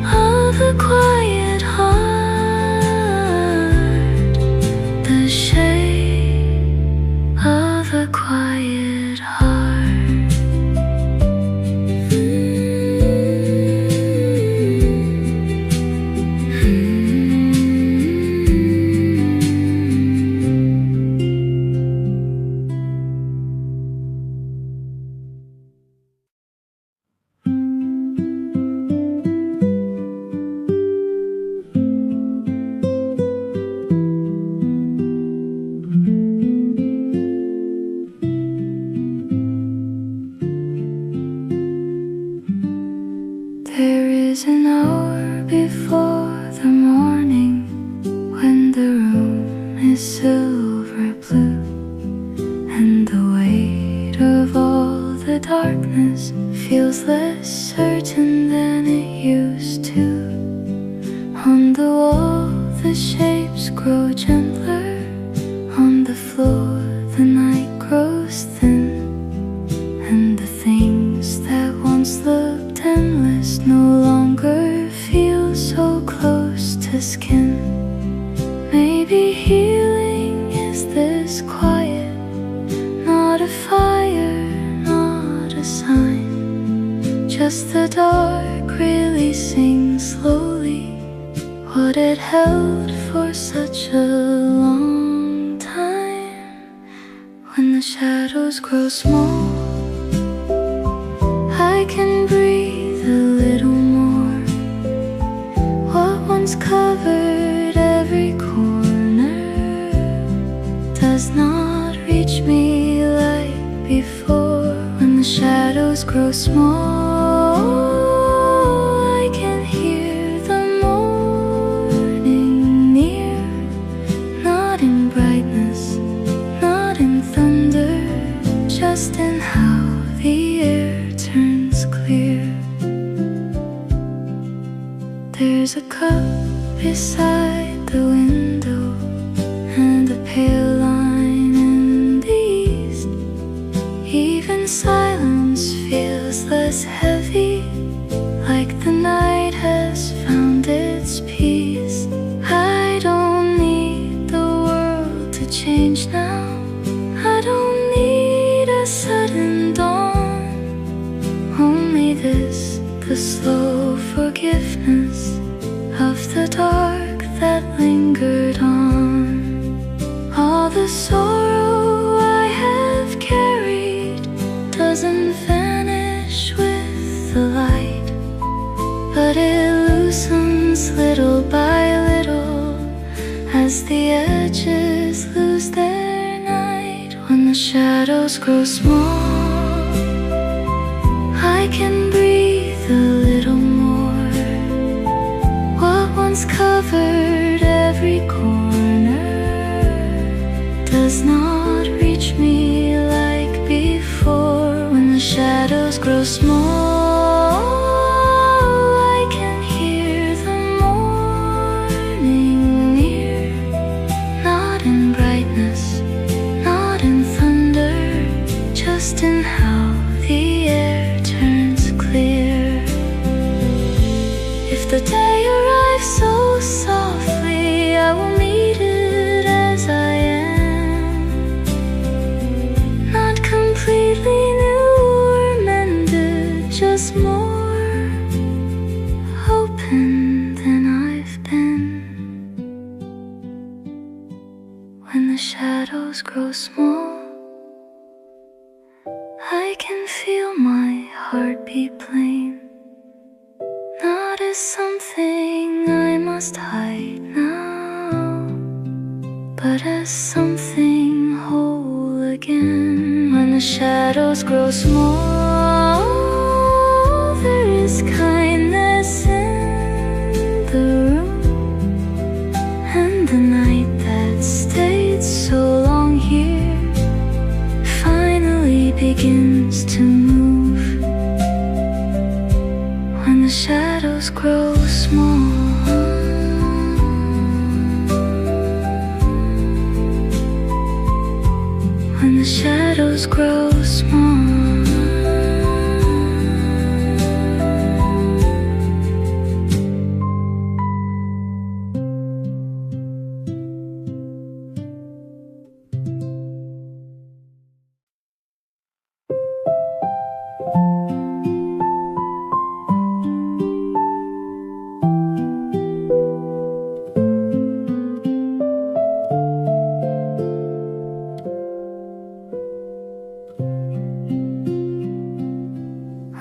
of a quiet heart, the shape of a quiet heart. There is an hour before the morning when the room is silver blue, and the weight of all the darkness feels less certain than it used to. On the wall the shapes grow gentler, on the floor the night grows thin, and the things that once looked endless no longer feel so close to skin. Maybe healing is this quiet, not a fire, not a sign, just the dark releasing slowly what it held for such a long time. When the shadows grow small, I can breathe a little more. What once covered every corner does not reach me like before. When the shadows grow small, I can hear the morning near, not in brightness, not in thunder, just in how the air turns clear. There's a cup beside the window and a pale line in the east. Even silence feels less heavy, like the night has found its peace. I don't need the world to change now. I don't need a sudden dawn. Only this, the slow forgiveness of the dark that lingered on. All the sorrow I have carried doesn't vanish with the light, but it loosens little by little as the edges lose their night. When the shadows grow small, I can breathe a little more. What once covered every corner does not reach me like before. When the shadows grow small, I can hear the morning near, not in bright when the shadows grow small, I can feel my heartbeat plain, not as something I must hide now, but as something whole again. When the shadows grow small, there is kindness in the room, and the night that stayed so long here finally begins to move. When the shadows grow small, when the shadows grow small.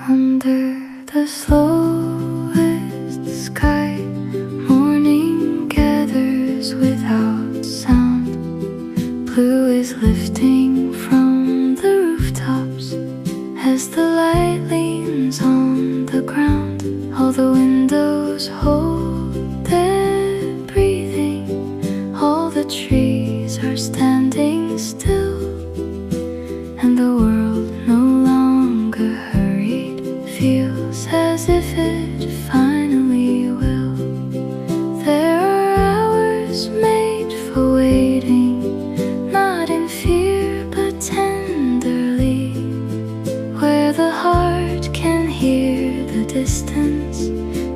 Under the slowest sky, morning gathers without sound. Blue is lifting from the rooftops as the light leans on the ground. All the windows hold their breathing, all the trees are standing still, and the world no longer hurried feels as if it finally will. There are hours made for waiting, not in fear but tenderly, where the heart can hear the distance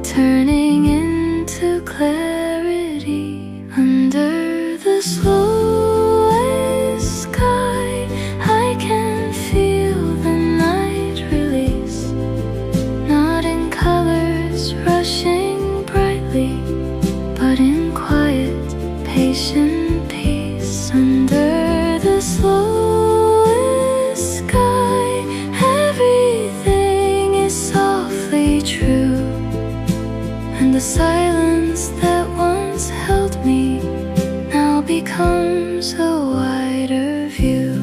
turning into clarity. Under the slowest sky, I can feel the night release, not in colors rushing brightly, but in quiet, patient peace. Under the slowest sky, everything is softly true, and the silence that once held me now becomes a wider view.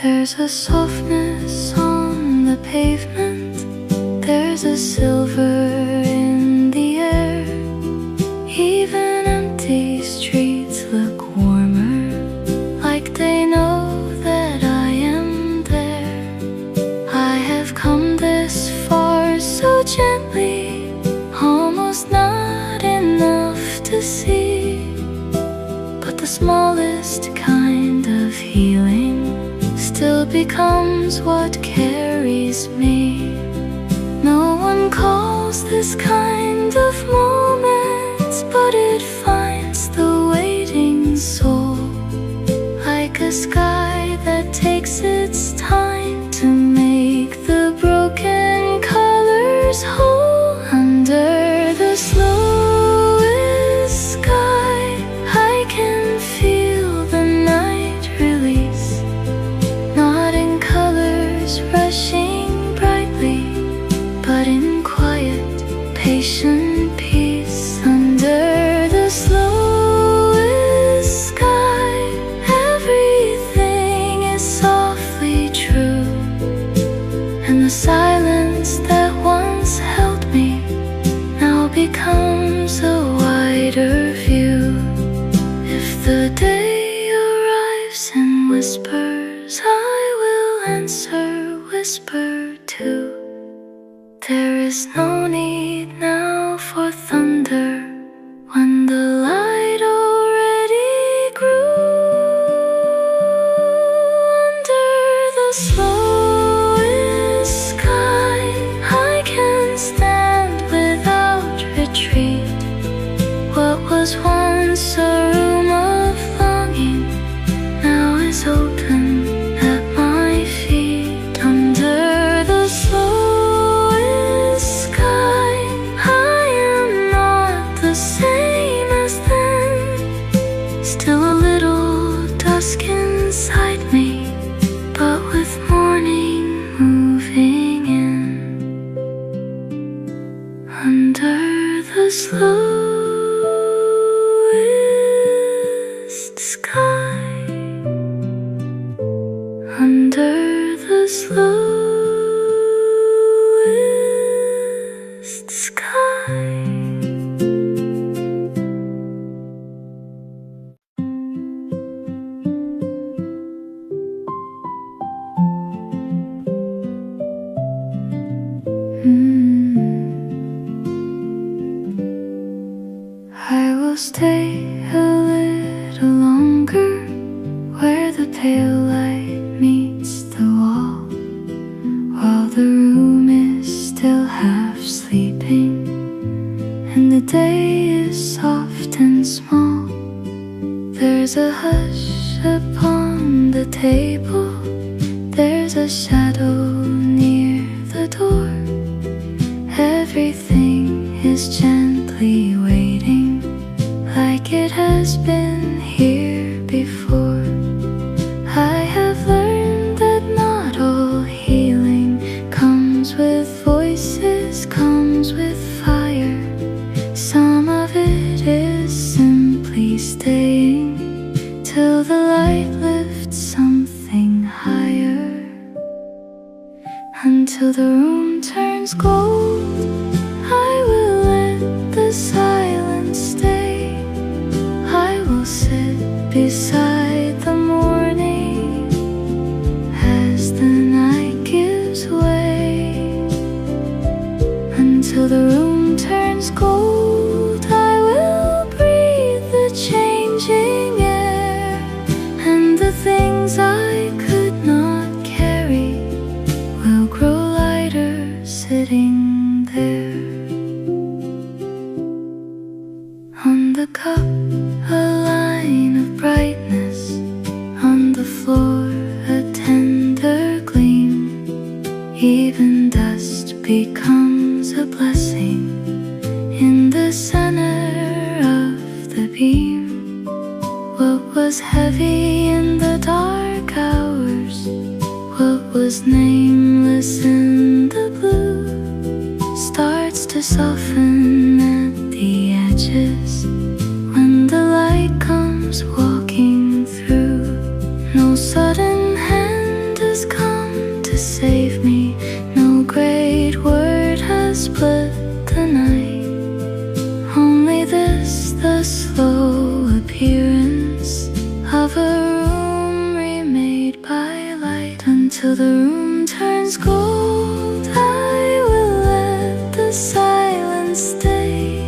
There's a softness on the pavement, there's a silver in the air. Even empty streets look warmer, like they know that I am there. I have come this far so gently, almost not enough to see, but the smallest kind of healing still becomes what carries me. No one calls this kind of moment, but it finds the waiting soul, like a sky that takes its time to make the broken colors whole. Under the slowest sky, I can feel the night release, not in colors rushing brightly, but in quiet, patient peace. Under the slowest sky, everything is softly true, and the silence that once held me now becomes a wider view. If the day arrives and whispers, I will answer, whisper too. There is no need now for thunder when the light already grew. Under the slowest sky, I can stand without retreat. What was once a room of longing now is open at my feet. Under the slowest sky, I am not the same as then. will stay a little longer where the pale light meets the wall, while the room is still half sleeping and the day is soft and small. There's a hush upon the table, there's a shadow near the door. Everything is gently waiting, like it has been here before. I have learned that not all healing comes with voices, comes with fire. Some of it is simply staying till the light lifts something higher, until the room turns gold. I will let the silence stay. I will sit beside the morning as the night gives way. Until the room turns gold, I will breathe the changing air, and the things I could not carry will grow lighter sitting there. On the cup, a line of brightness. On the floor, a tender gleam. Even dust becomes a blessing in the center of the beam. What was heavy in the dark hours, what was nameless in the blue, starts to soften at the edges when the light comes walking through. No sudden hand has come to save me, no great word has split the night. Only this, the slow appearance of a room remade by light. Until the room turns gold, I will let the silence stay.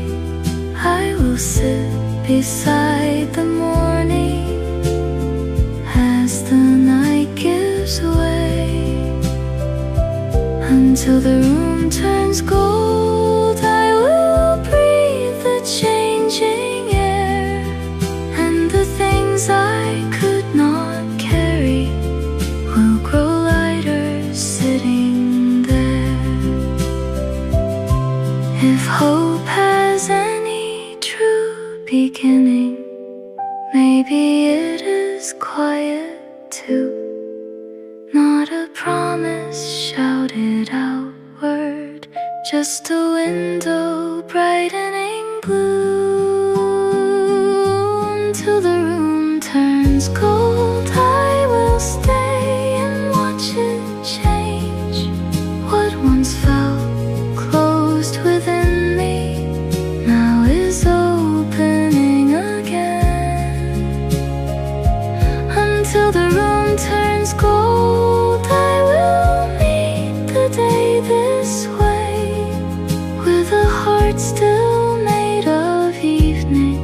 I will sit beside the morning as the night gives way. Until the room turns gold, I will breathe the changing air, and the things I could not carry will grow lighter sitting there. If hope has any true beginning, maybe it is quiet too. Not a promise shouted outward, just a window brightening blue. Until the room turns gold, I will stay and watch it change. What once felt closed within me now is opening again. Until the room turns gold, I will meet the day this way, with a heart still made of evening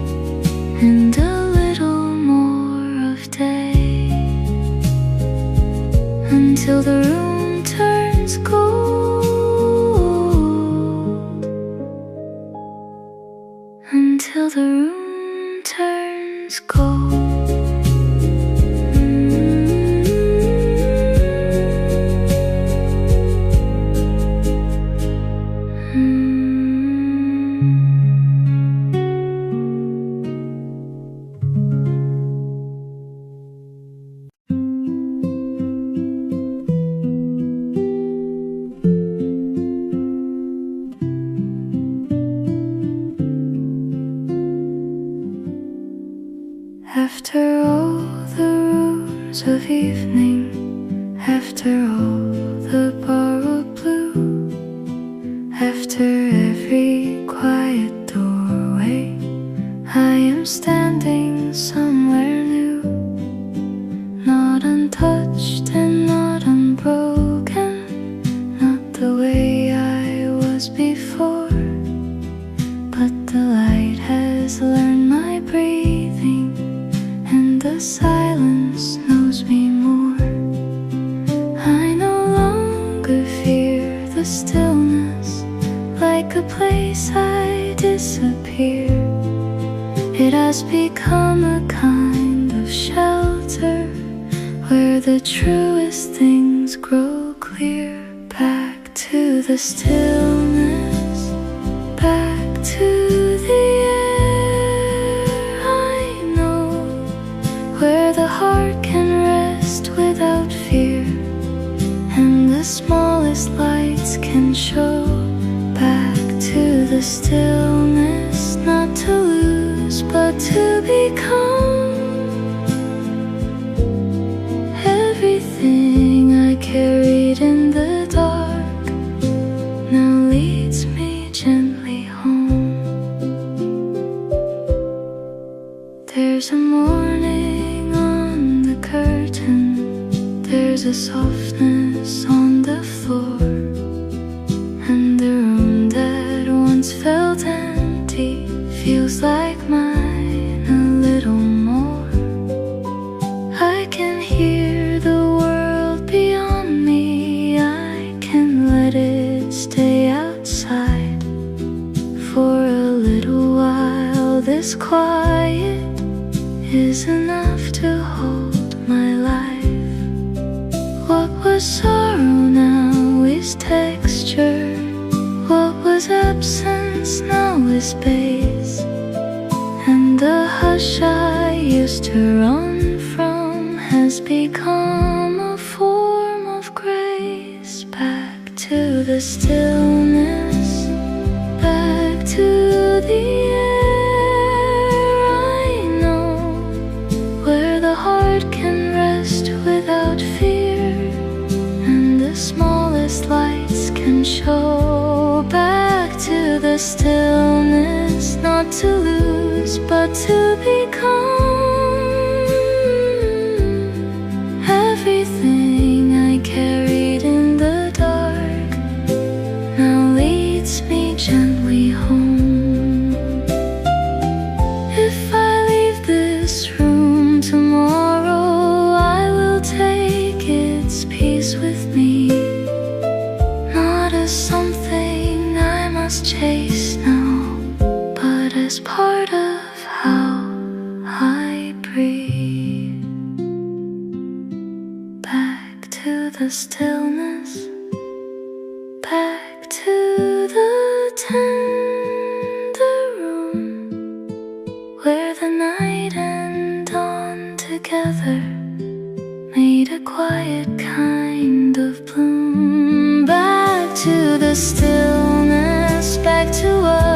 and a little more of day. Until the room turns gold, until the room turns gold. After all the rooms of evening, after all the borrowed blue, after every quiet doorway, I am standing somewhere new, not untouched and not unbroken, not the way I was before, but the light has learned my silence knows me more. I no longer fear the stillness. Like a place I disappear, it has become a kind of shelter where the truest things grow clear. Back to the stillness, back to the air I know, where the heart can rest without fear, and the smallest lights can show. Back to the stillness, not to lose but to become. Everything I carried in the dark now leads me gently home. There's a morning on the curtain, there's a softness on the floor, and the room that once felt empty feels like mine a little more. I can hear the world beyond me, I can let it stay outside for a little while. This quiet is enough to hold my life. What was sorrow now is texture. What was absence now is space. And the hush I used to run from has become a form of grace. Back to the stillness, back to the air I know, where the heart can rest without fear, and the smallest lights can show. Back to the stillness, not to lose but to become. Everything I carried in the dark now leads me gently home. If I leave this room tomorrow, I will take its peace with me, not as something I must chase now, but as part of how I breathe. Back to the stillness, back to the tender room, where the night and dawn together made a quiet kind of bloom. Back to the stillness, back to us.